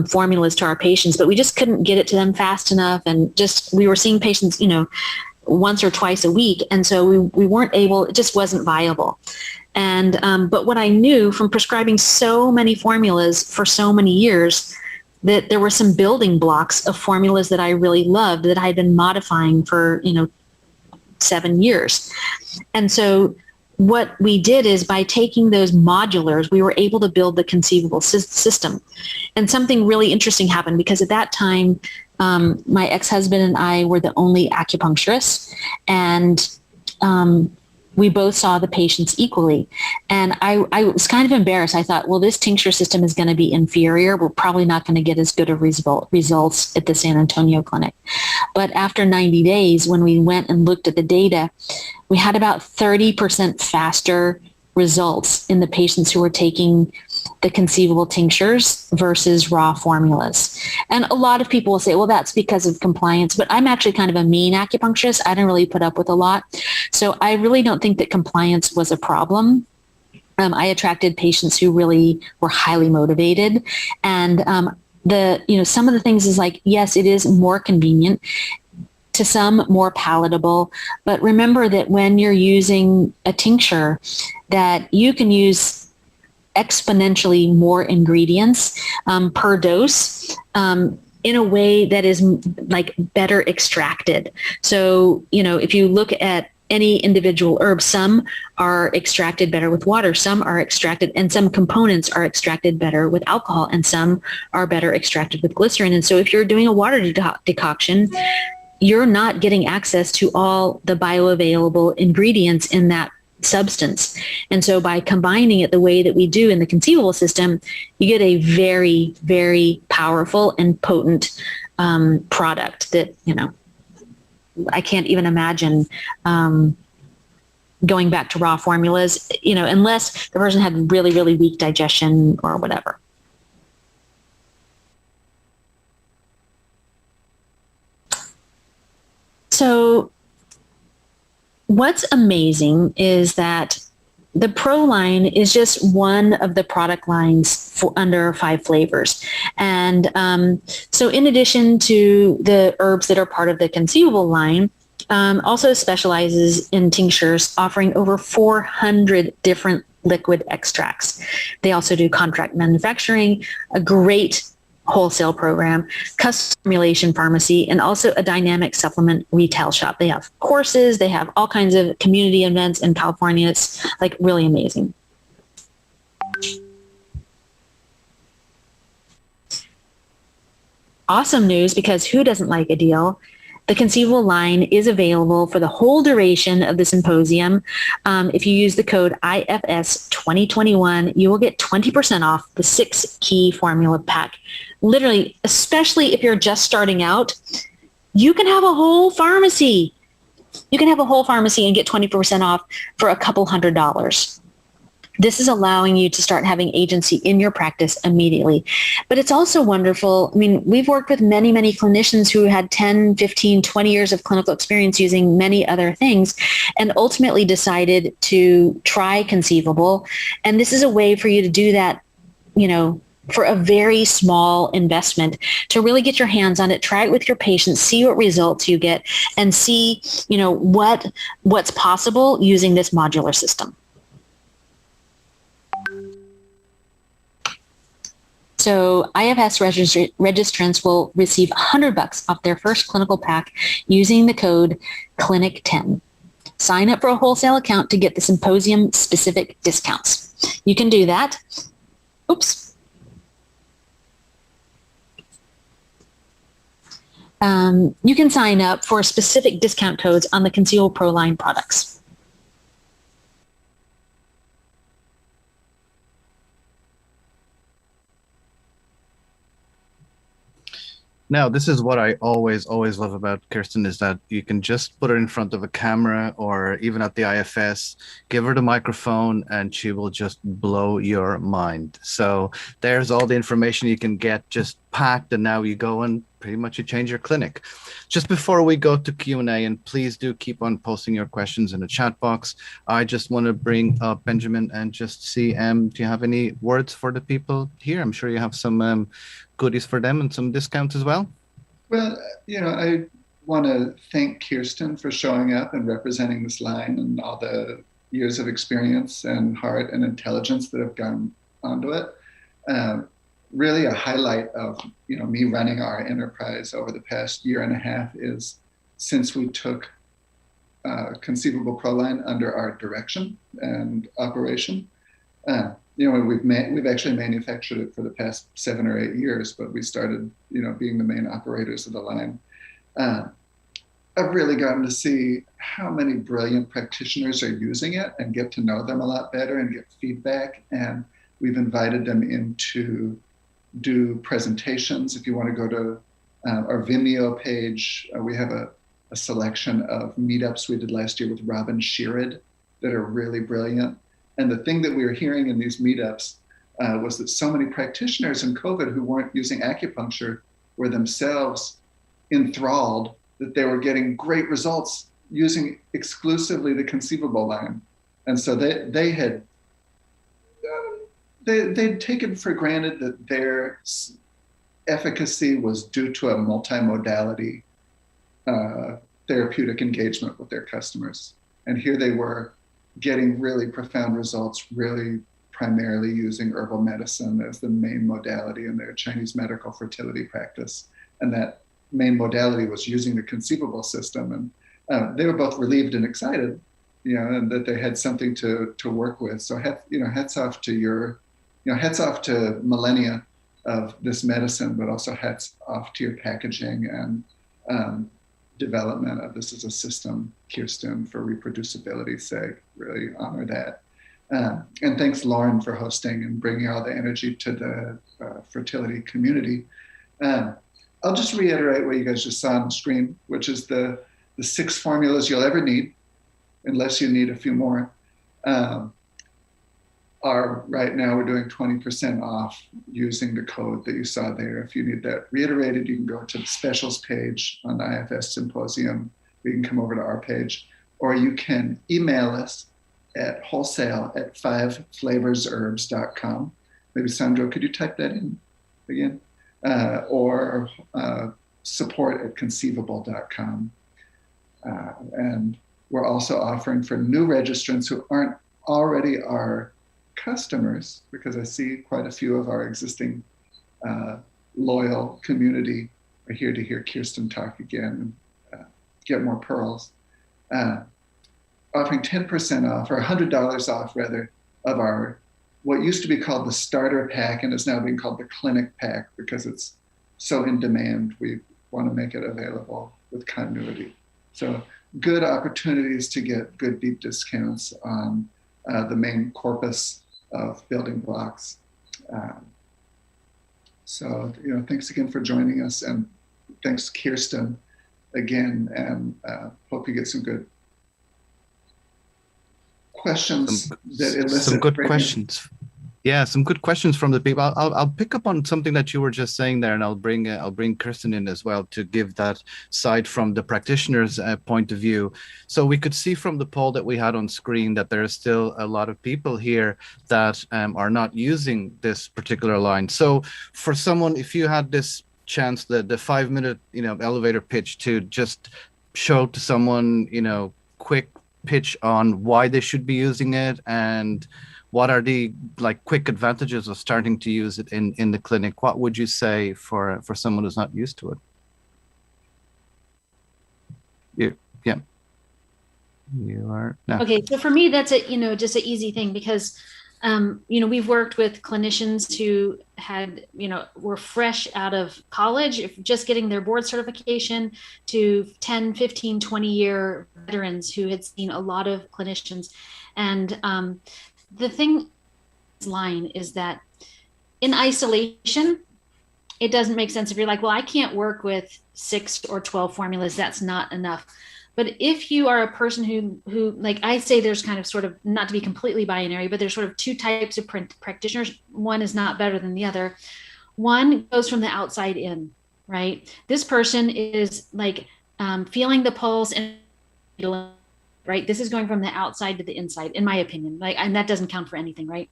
formulas to our patients, but we just couldn't get it to them fast enough. And just, we were seeing patients, once or twice a week. And so we weren't able, it just wasn't viable. And, but what I knew from prescribing so many formulas for so many years, that there were some building blocks of formulas that I really loved that I had been modifying for, 7 years. And so what we did is, by taking those modulars, we were able to build the conceivable system. And something really interesting happened, because at that time, my ex-husband and I were the only acupuncturists, and we both saw the patients equally. And I was kind of embarrassed. I thought, well, this tincture system is going to be inferior. We're probably not going to get as good of results at the San Antonio clinic. But after 90 days, when we went and looked at the data, we had about 30% faster results in the patients who were taking the conceivable tinctures versus raw formulas. And a lot of people will say, well, that's because of compliance, but I'm actually kind of a mean acupuncturist. I don't really put up with a lot. So I really don't think that compliance was a problem. I attracted patients who really were highly motivated. And some of the things is like, yes, it is more convenient, to some more palatable, but remember that when you're using a tincture, that you can use exponentially more ingredients per dose in a way that is like better extracted. So, if you look at any individual herb, some are extracted better with water, some are extracted, and some components are extracted better with alcohol, and some are better extracted with glycerin. And so if you're doing a water decoction, you're not getting access to all the bioavailable ingredients in that substance. And so by combining it the way that we do in the conceivable system, you get a very, very powerful and potent product that, I can't even imagine going back to raw formulas, unless the person had really, really weak digestion or whatever. So what's amazing is that the Pro line is just one of the product lines for under 5 flavors. And so in addition to the herbs that are part of the conceivable line, also specializes in tinctures, offering over 400 different liquid extracts. They also do contract manufacturing, a great wholesale program, custom formulation pharmacy, and also a dynamic supplement retail shop. They have courses, they have all kinds of community events in California. It's like really amazing. Awesome news, because who doesn't like a deal? The conceivable line is available for the whole duration of the symposium. If you use the code IFS2021, you will get 20% off the 6 key formula pack. Literally, especially if you're just starting out, you can have a whole pharmacy. You can have a whole pharmacy and get 20% off for a couple $100s. This is allowing you to start having agency in your practice immediately. But it's also wonderful. I mean, we've worked with many, many clinicians who had 10, 15, 20 years of clinical experience using many other things, and ultimately decided to try conceivable. And this is a way for you to do that, for a very small investment, to really get your hands on it, try it with your patients, see what results you get, and see, what's possible using this modular system. So IFS registrants will receive $100 off their first clinical pack using the code CLINIC10. Sign up for a wholesale account to get the symposium specific discounts. You can do that. Oops. You can sign up for specific discount codes on the Conceal Pro line products. Now, this is what I always love about Kirsten, is that you can just put her in front of a camera, or even at the IFS, give her the microphone, and she will just blow your mind. So there's all the information you can get just packed, and now you go and pretty much you change your clinic. Just before we go to Q&A, and please do keep on posting your questions in the chat box, I just want to bring up Benjamin and just see, do you have any words for the people here? I'm sure you have some goodies for them and some discounts as well. Well, I want to thank Kirsten for showing up and representing this line and all the years of experience and heart and intelligence that have gone onto it. Really a highlight of me running our enterprise over the past year and a half is since we took Conceivable Proline under our direction and operation. We've actually manufactured it for the past 7 or 8 years, but we started being the main operators of the line. I've really gotten to see how many brilliant practitioners are using it and get to know them a lot better and get feedback. And we've invited them in to do presentations. If you want to go to our Vimeo page, we have a selection of meetups we did last year with Robin Sheerid that are really brilliant. And the thing that we were hearing in these meetups was that so many practitioners in COVID who weren't using acupuncture were themselves enthralled that they were getting great results using exclusively the Conceivable line. And so they'd taken for granted that their efficacy was due to a multimodality therapeutic engagement with their customers. And here they were getting really profound results, really primarily using herbal medicine as the main modality in their Chinese medical fertility practice. And that main modality was using the Conceivable system. And they were both relieved and excited, and that they had something to work with. So hats off to hats off to millennia of this medicine, but also hats off to your packaging and development of this as a system, Kirsten, for reproducibility's sake. Really honor that. And thanks, Lauren, for hosting and bringing all the energy to the fertility community. I'll just reiterate what you guys just saw on the screen, which is the 6 formulas you'll ever need, unless you need a few more. Right now we're doing 20% off using the code that you saw there. If you need that reiterated, you can go to the specials page on the IFS Symposium. You can come over to our page, or you can email us at wholesale@5flavorsherbs.com. Maybe Sandro, could you type that in again? Or support@conceivable.com. And we're also offering for new registrants who aren't already our customers, because I see quite a few of our existing loyal community are here to hear Kirsten talk again and get more pearls. Offering 10% off, or $100 off rather, of our what used to be called the starter pack and is now being called the clinic pack because it's so in demand. We want to make it available with continuity. So good opportunities to get good deep discounts on the main corpus of building blocks. So thanks again for joining us, and thanks Kirsten again, and hope you get some good questions that elicit some good questions. Yeah, some good questions from the people. I'll pick up on something that you were just saying there, and I'll bring Kirsten in as well to give that side from the practitioner's point of view. So we could see from the poll that we had on screen that there are still a lot of people here that are not using this particular line. So for someone, if you had this chance, the 5-minute elevator pitch to just show to someone quick pitch on why they should be using it and what are the quick advantages of starting to use it in the clinic, what would you say for someone who's not used to it? You are. No. Okay, so for me, that's just an easy thing because we've worked with clinicians who had, were fresh out of college, just getting their board certification, to 10, 15, 20-year veterans who had seen a lot of clinicians. And the thing line is that in isolation, it doesn't make sense if you're like, well, I can't work with 6 or 12 formulas. That's not enough. But if you are a person who like I say, there's kind of sort of, not to be completely binary, but there's sort of 2 types of practitioners. One is not better than the other. One goes from the outside in, right? This person is like feeling the pulse and right. This is going from the outside to the inside, in my opinion. Like, and that doesn't count for anything, right?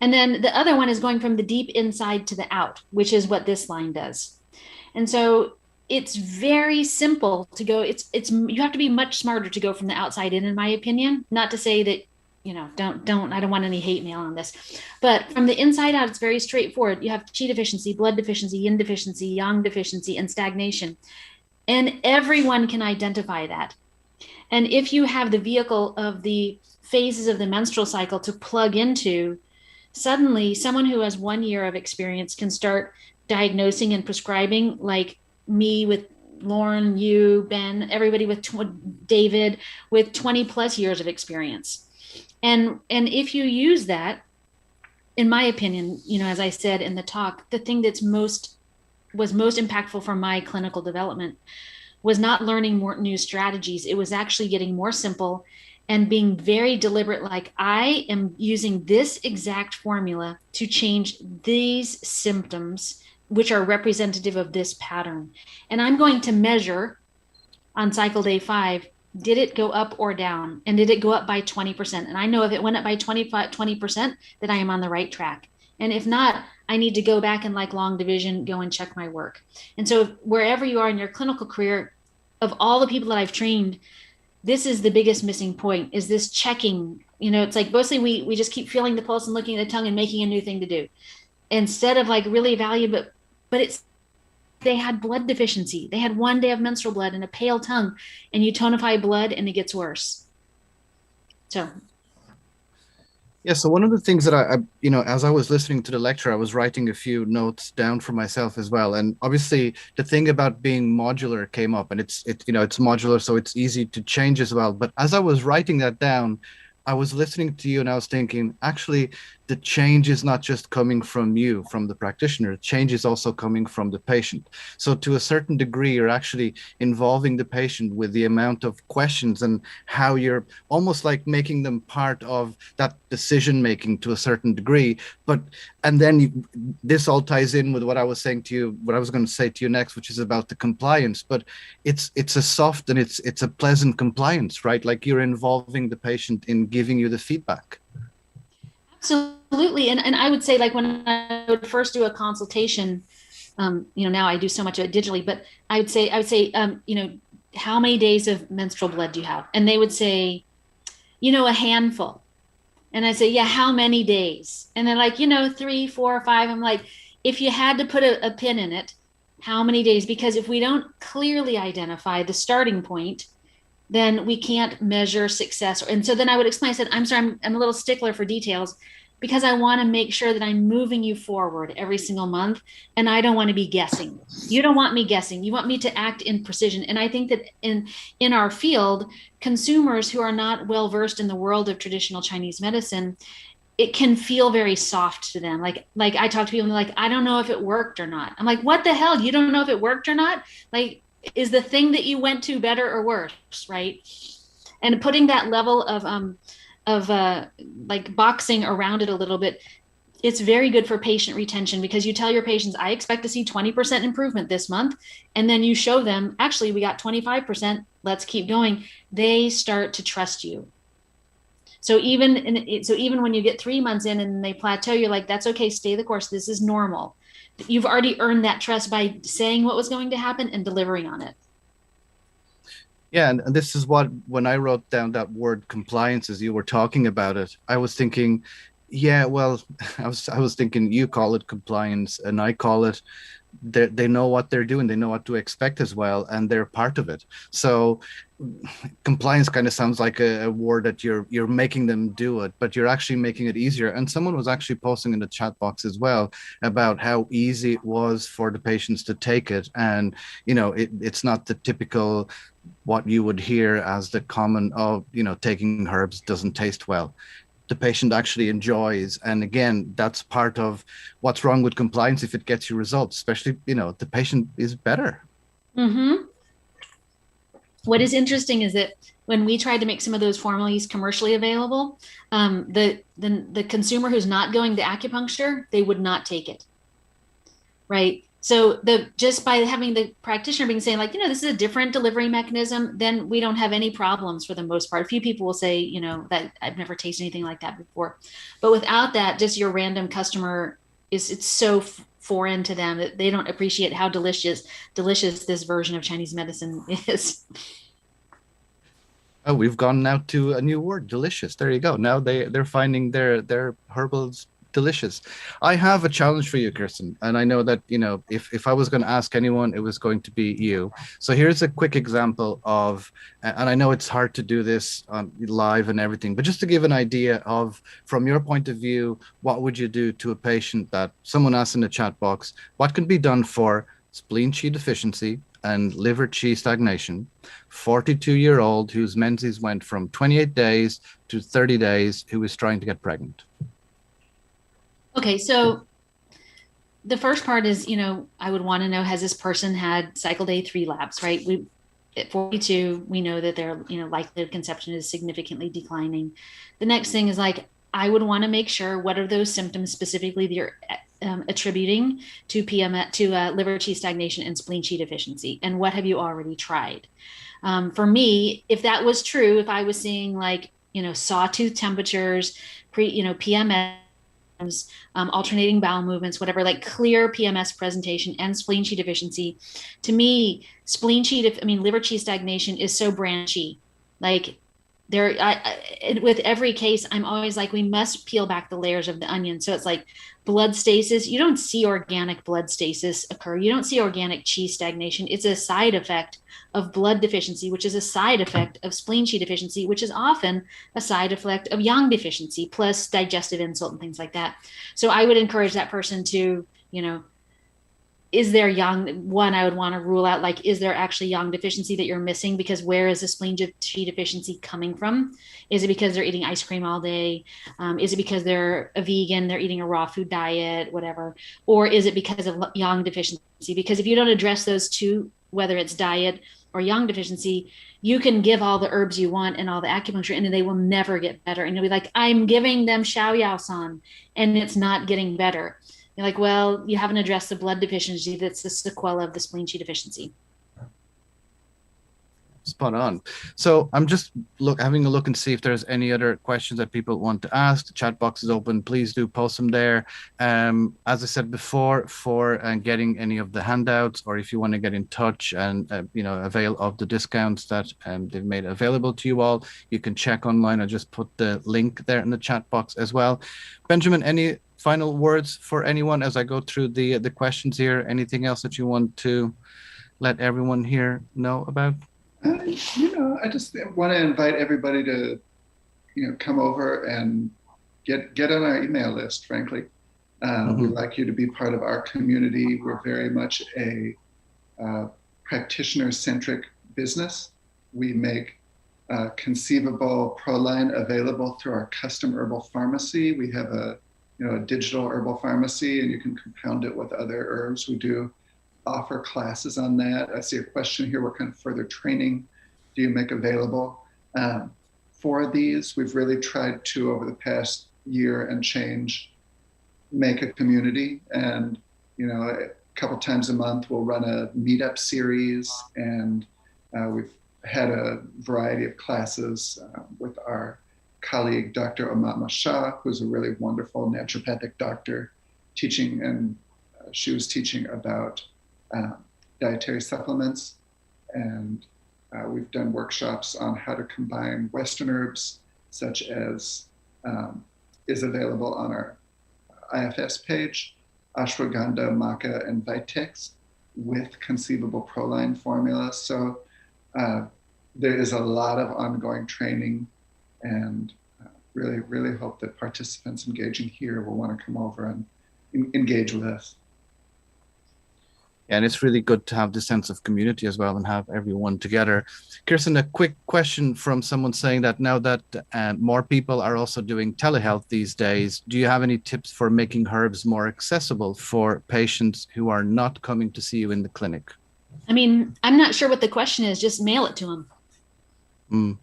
And then the other one is going from the deep inside to the out, which is what this line does. And so it's very simple to go. It's you have to be much smarter to go from the outside in my opinion. Not to say that, you know, don't I don't want any hate mail on this, but from the inside out, it's very straightforward. You have qi deficiency, blood deficiency, yin deficiency, yang deficiency, and stagnation, and everyone can identify that. And if you have the vehicle of the phases of the menstrual cycle to plug into, suddenly someone who has 1 year of experience can start diagnosing and prescribing, like me with Lauren, you, Ben, everybody with David with 20 plus years of experience. And if you use that, in my opinion, you know, as I said in the talk, the thing that's was most impactful for my clinical development was not learning more new strategies. It was actually getting more simple and being very deliberate. Like, I am using this exact formula to change these symptoms, which are representative of this pattern. And I'm going to measure on cycle day 5, did it go up or down? And did it go up by 20%? And I know if it went up by 20%, that I am on the right track. And if not, I need to go back and, like long division, go and check my work. And so wherever you are in your clinical career, of all the people that I've trained, this is the biggest missing point, is this checking. You know, it's like mostly we just keep feeling the pulse and looking at the tongue and making a new thing to do, instead of like really value. But it's, they had blood deficiency. They had 1 day of menstrual blood and a pale tongue, and you tonify blood and it gets worse. So. Yeah, so one of the things that I, you know, as I was listening to the lecture, I was writing a few notes down for myself as well. And obviously the thing about being modular came up, and it's you know, it's modular, so it's easy to change as well. But as I was writing that down, I was listening to you and I was thinking, actually, the change is not just coming from you, from the practitioner. Change is also coming from the patient. So to a certain degree, you're actually involving the patient with the amount of questions and how you're almost like making them part of that decision making to a certain degree. But and then this all ties in with what I was saying to you, what I was going to say to you next, which is about the compliance. But it's a soft and it's a pleasant compliance, right? Like, you're involving the patient in giving you the feedback. Absolutely. And I would say, like, when I would first do a consultation, you know, now I do so much of it digitally, but I would say, you know, how many days of menstrual blood do you have? And they would say, you know, a handful. And I say, yeah, how many days? And they're like, you know, 3, 4, 5. I'm like, if you had to put a pin in it, how many days? Because if we don't clearly identify the starting point, then we can't measure success. And so then I would explain, I said, I'm sorry, I'm a little stickler for details, because I want to make sure that I'm moving you forward every single month. And I don't want to be guessing. You don't want me guessing. You want me to act in precision. And I think that in our field, consumers who are not well versed in the world of traditional Chinese medicine, it can feel very soft to them. Like I talk to people and they're like, I don't know if it worked or not. I'm like, what the hell? You don't know if it worked or not? Like, is the thing that you went to better or worse, right? And putting that level of like boxing around it a little bit, it's very good for patient retention, because you tell your patients, I expect to see 20% improvement this month. And then you show them, actually, we got 25%, let's keep going. They start to trust you. So even when you get 3 months in and they plateau, you're like, that's okay, stay the course, this is normal. You've already earned that trust by saying what was going to happen and delivering on it. Yeah, and this is what, when I wrote down that word compliance as you were talking about it, I was thinking, yeah, well, I was thinking, you call it compliance and I call it, they know what they're doing, they know what to expect as well, and they're part of it. So compliance kind of sounds like a word that you're making them do it, but you're actually making it easier. And someone was actually posting in the chat box as well about how easy it was for the patients to take it. And, you know, it's not the typical, what you would hear as the common, oh, you know, taking herbs doesn't taste well. The patient actually enjoys. And again, that's part of what's wrong with compliance. If it gets you results, especially, you know, the patient is better. Mm-hmm. What is interesting is that when we tried to make some of those formulas commercially available, the consumer who's not going to acupuncture, they would not take it, right? So just by having the practitioner being saying like, this is a different delivery mechanism, then we don't have any problems for the most part. A few people will say, that I've never tasted anything like that before. But without that, just your random customer it's so foreign to them that they don't appreciate how delicious this version of Chinese medicine is. Oh, we've gone now to a new word, delicious. There you go. Now they're finding their herbals delicious. I have a challenge for you, Kirsten, and I know that if I was going to ask anyone, it was going to be you. So here's a quick example of, and I know it's hard to do this live and everything, but just to give an idea of, from your point of view, what would you do to a patient that someone asked in the chat box, what can be done for spleen Qi deficiency and liver Qi stagnation, 42-year-old whose menses went from 28 days to 30 days, who is trying to get pregnant? Okay, so the first part is, I would want to know, has this person had cycle day 3 labs, right? At 42, we know that their, likelihood of conception is significantly declining. The next thing is like, I would want to make sure what are those symptoms specifically that you're attributing to liver Qi stagnation and spleen Qi deficiency, and what have you already tried? For me, if that was true, if I was seeing like, sawtooth temperatures, PMS, alternating bowel movements, whatever, like clear PMS presentation and spleen Qi deficiency, to me, liver Qi stagnation is so branchy. Like with every case, I'm always like, we must peel back the layers of the onion. So it's like blood stasis. You don't see organic blood stasis occur. You don't see organic Qi stagnation. It's a side effect of blood deficiency, which is a side effect of spleen Qi deficiency, which is often a side effect of yang deficiency, plus digestive insult and things like that. So I would encourage that person to, is there yang? I would want to rule out, like, is there actually yang deficiency that you're missing? Because where is the spleen Qi deficiency coming from? Is it because they're eating ice cream all day? Is it because they're a vegan, they're eating a raw food diet, whatever? Or is it because of yang deficiency? Because if you don't address those two, whether it's diet or yang deficiency, you can give all the herbs you want and all the acupuncture, and they will never get better. And you'll be like, I'm giving them Xiao Yao San, and it's not getting better. You're like, well, you haven't addressed the blood deficiency that's the sequela of the spleen Qi deficiency. Spot on. So I'm just having a look and see if there's any other questions that people want to ask. The chat box is open. Please do post them there. As I said before, for getting any of the handouts, or if you want to get in touch and avail of the discounts that they've made available to you all, you can check online. I just put the link there in the chat box as well. Benjamin, any final words for anyone as I go through the questions here? Anything else that you want to let everyone here know about? I just want to invite everybody to, come over and get on our email list, frankly. We'd like you to be part of our community. We're very much a practitioner-centric business. We make conceivable Proline available through our custom herbal pharmacy. We have a digital herbal pharmacy, and you can compound it with other herbs. We do offer classes on that. I see a question here, what kind of further training do you make available? For these, we've really tried to, over the past year and change, make a community. And, a couple times a month, we'll run a meetup series, and we've had a variety of classes with our colleague, Dr. Omama Shah, who's a really wonderful naturopathic doctor, teaching, and she was teaching about dietary supplements, and we've done workshops on how to combine Western herbs, such as is available on our IFS page, ashwagandha, maca, and vitex, with conceivable Proline formula. So there is a lot of ongoing training, and really, really hope that participants engaging here will want to come over and engage with us. And it's really good to have the sense of community as well and have everyone together. Kirsten, a quick question from someone saying that now that more people are also doing telehealth these days, do you have any tips for making herbs more accessible for patients who are not coming to see you in the clinic? I mean, I'm not sure what the question is. Just mail it to them.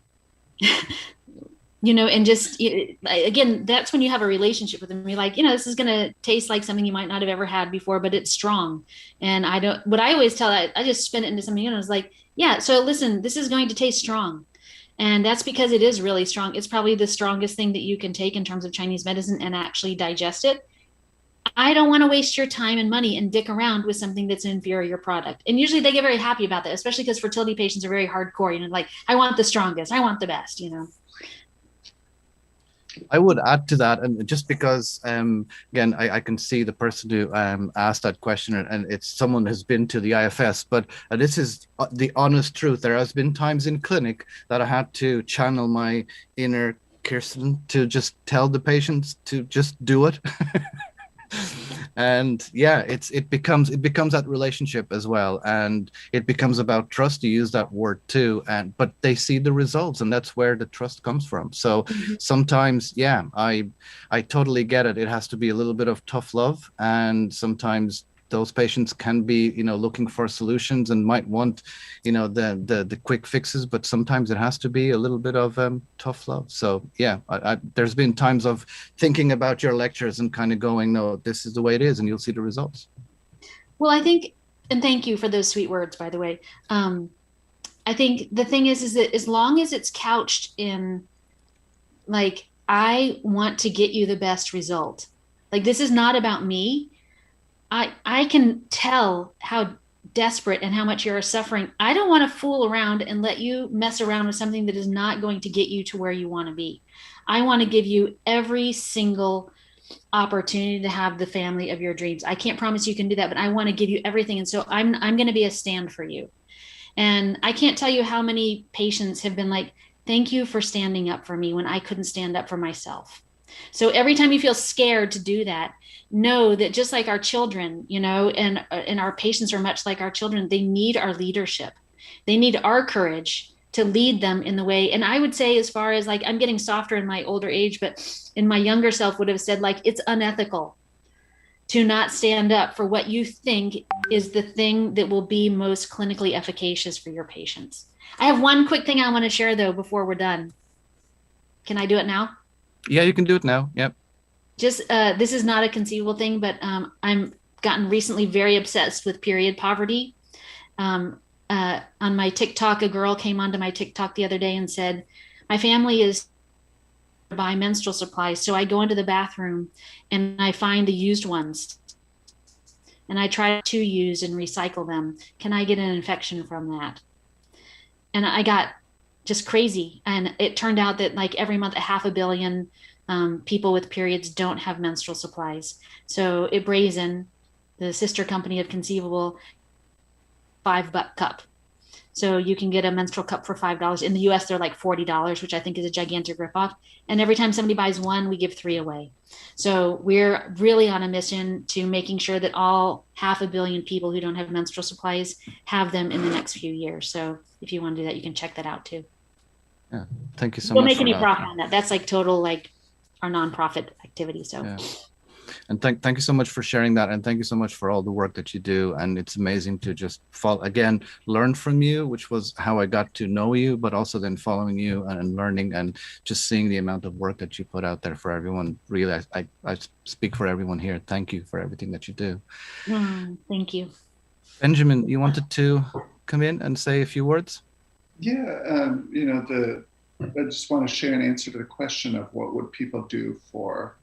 and just, again, that's when you have a relationship with them. You're like, this is going to taste like something you might not have ever had before, but it's strong. And what I always tell, I just spin it into something, it's like, yeah, so listen, this is going to taste strong. And that's because it is really strong. It's probably the strongest thing that you can take in terms of Chinese medicine and actually digest it. I don't want to waste your time and money and dick around with something that's an inferior product. And usually they get very happy about that, especially because fertility patients are very hardcore, like, I want the strongest, I want the best. I would add to that, and just because, again, I can see the person who asked that question, and it's someone who's been to the IFS, but this is the honest truth. There has been times in clinic that I had to channel my inner Kirsten to just tell the patients to just do it. And yeah, it becomes that relationship as well, and it becomes about trust. You use that word too, but they see the results, and that's where the trust comes from. So sometimes, yeah, I totally get it. It has to be a little bit of tough love, and sometimes those patients can be, looking for solutions and might want, the quick fixes, but sometimes it has to be a little bit of tough love. So yeah, there's been times of thinking about your lectures and kind of going, no, this is the way it is, and you'll see the results. Well, I think, and thank you for those sweet words, by the way. I think the thing is that as long as it's couched in, like, I want to get you the best result. Like, this is not about me. I can tell how desperate and how much you're suffering. I don't want to fool around and let you mess around with something that is not going to get you to where you want to be. I want to give you every single opportunity to have the family of your dreams. I can't promise you can do that, but I want to give you everything. And so I'm going to be a stand for you. And I can't tell you how many patients have been like, thank you for standing up for me when I couldn't stand up for myself. So every time you feel scared to do that, know that just like our children, and our patients are much like our children, they need our leadership. They need our courage to lead them in the way. And I would say, as far as, like, I'm getting softer in my older age, but in my younger self would have said, like, it's unethical to not stand up for what you think is the thing that will be most clinically efficacious for your patients. I have one quick thing I want to share, though, before we're done. Can I do it now? Yeah, you can do it now. Yep. Just this is not a conceivable thing, but I'm gotten recently very obsessed with period poverty. On my TikTok, a girl came onto my TikTok the other day and said, my family is buy menstrual supplies, so I go into the bathroom and I find the used ones and I try to use and recycle them. Can I get an infection from that? And I got just crazy. And it turned out that, like, every month, 500 million people with periods don't have menstrual supplies. So it Brazen, the sister company of Conceivable, $5 cup. So you can get a menstrual cup for $5. In the US, they're like $40, which I think is a gigantic ripoff. And every time somebody buys one, we give 3 away. So we're really on a mission to making sure that all 500 million people who don't have menstrual supplies have them in the next few years. So if you want to do that, you can check that out too. Yeah, thank you so much. We'll make any profit on that. That's like total, like, our nonprofit activity. So. Yeah. And thank you so much for sharing that, and thank you so much for all the work that you do. And it's amazing to just learn from you, which was how I got to know you, but also then following you and learning and just seeing the amount of work that you put out there for everyone. Really, I speak for everyone here. Thank you for everything that you do. Thank you. Benjamin, you wanted to come in and say a few words? Yeah, I just want to share an answer to the question of what would people do for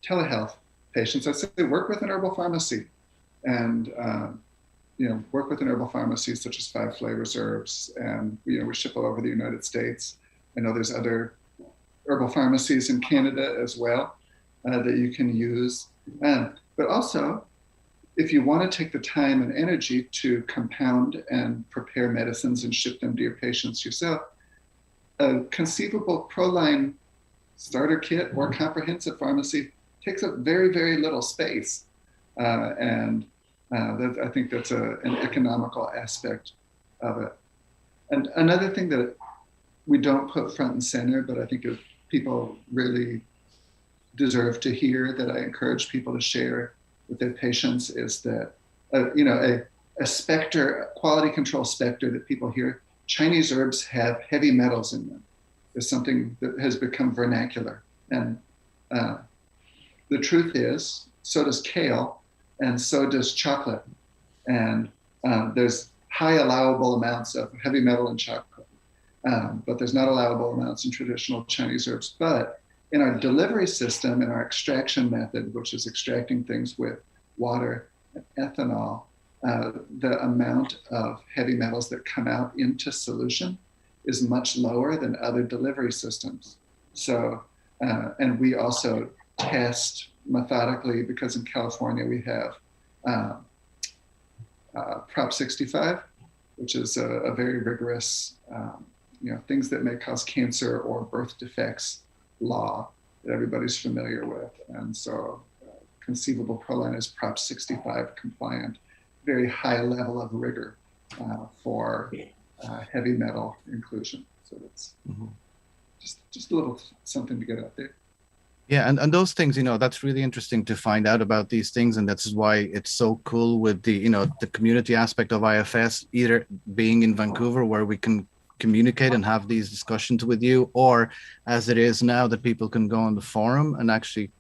telehealth patients. I say work with an herbal pharmacy, and work with an herbal pharmacy such as Five Flavors Herbs, and we ship all over the United States. I know there's other herbal pharmacies in Canada as well that you can use. But also, if you want to take the time and energy to compound and prepare medicines and ship them to your patients yourself, a Conceivable Proline starter kit or comprehensive pharmacy takes up very, very little space. I think that's an economical aspect of it. And another thing that we don't put front and center, but I think if people really deserve to hear, that I encourage people to share with their patients, is that, a specter, a quality control specter that people hear, Chinese herbs have heavy metals in them. is something that has become vernacular. And the truth is, so does kale, and so does chocolate. And there's high allowable amounts of heavy metal in chocolate, but there's not allowable amounts in traditional Chinese herbs. But in our delivery system, in our extraction method, which is extracting things with water and ethanol, the amount of heavy metals that come out into solution is much lower than other delivery systems. So, and we also test methodically, because in California we have Prop 65, which is a very rigorous, things that may cause cancer or birth defects law that everybody's familiar with. And so conceivable proline is Prop 65 compliant, very high level of rigor for heavy metal inclusion. So that's just a little something to get out there. Yeah, and those things, that's really interesting to find out about these things, and that's why it's so cool with the, the community aspect of IFS, either being in Vancouver where we can communicate and have these discussions with you, or as it is now that people can go on the forum and actually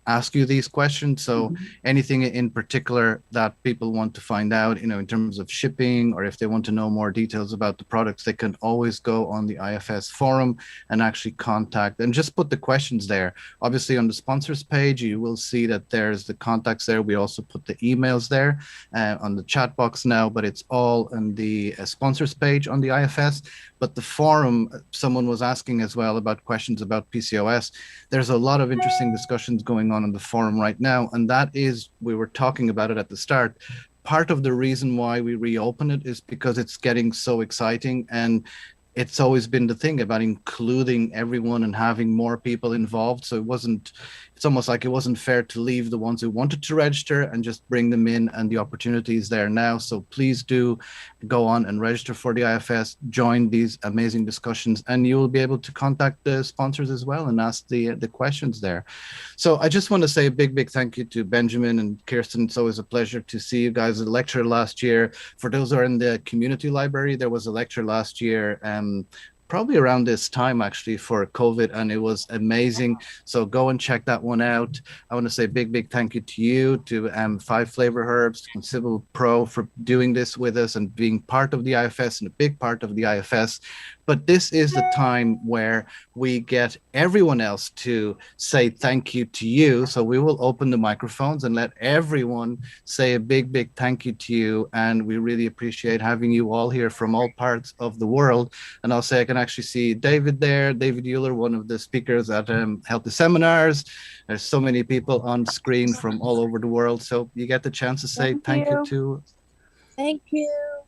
ask you these questions. So anything in particular that people want to find out, in terms of shipping, or if they want to know more details about the products, they can always go on the IFS forum and actually contact and just put the questions there. Obviously on the sponsors page, you will see that there's the contacts there. We also put the emails there on the chat box now, but it's all on the sponsors page on the IFS. But the forum, someone was asking as well about questions about PCOS. There's a lot of interesting discussions going on in the forum right now. And that is, we were talking about it at the start, part of the reason why we reopen it is because it's getting so exciting. And it's always been the thing about including everyone and having more people involved. So it's almost like it wasn't fair to leave the ones who wanted to register and just bring them in, and the opportunity is there now. So please do go on and register for the IFS, join these amazing discussions, and you will be able to contact the sponsors as well and ask the questions there. So I just want to say a big thank you to Benjamin and Kirsten. It's always a pleasure to see you guys at the lecture last year. For those who are in the community library, there was a lecture last year, probably around this time actually, for COVID, and it was amazing. So go and check that one out. I want to say big thank you to you, to 5 Flavor Herbs, to Conceivable Pro for doing this with us and being part of the IFS and a big part of the IFS. But this is the time where we get everyone else to say thank you to you. So we will open the microphones and let everyone say a big thank you to you. And we really appreciate having you all here from all parts of the world. And I'll say I can actually see David there, David Euler, one of the speakers at Healthy Seminars. There's so many people on screen from all over the world. So you get the chance to say thank you to. Thank you.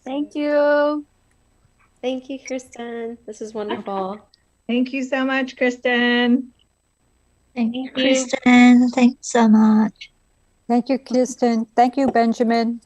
Thank you. Thank you, Kristen. This is wonderful. Thank you so much, Kristen. Thank you, Kristen. Thanks so much. Thank you, Kirsten. Thank you, Benjamin.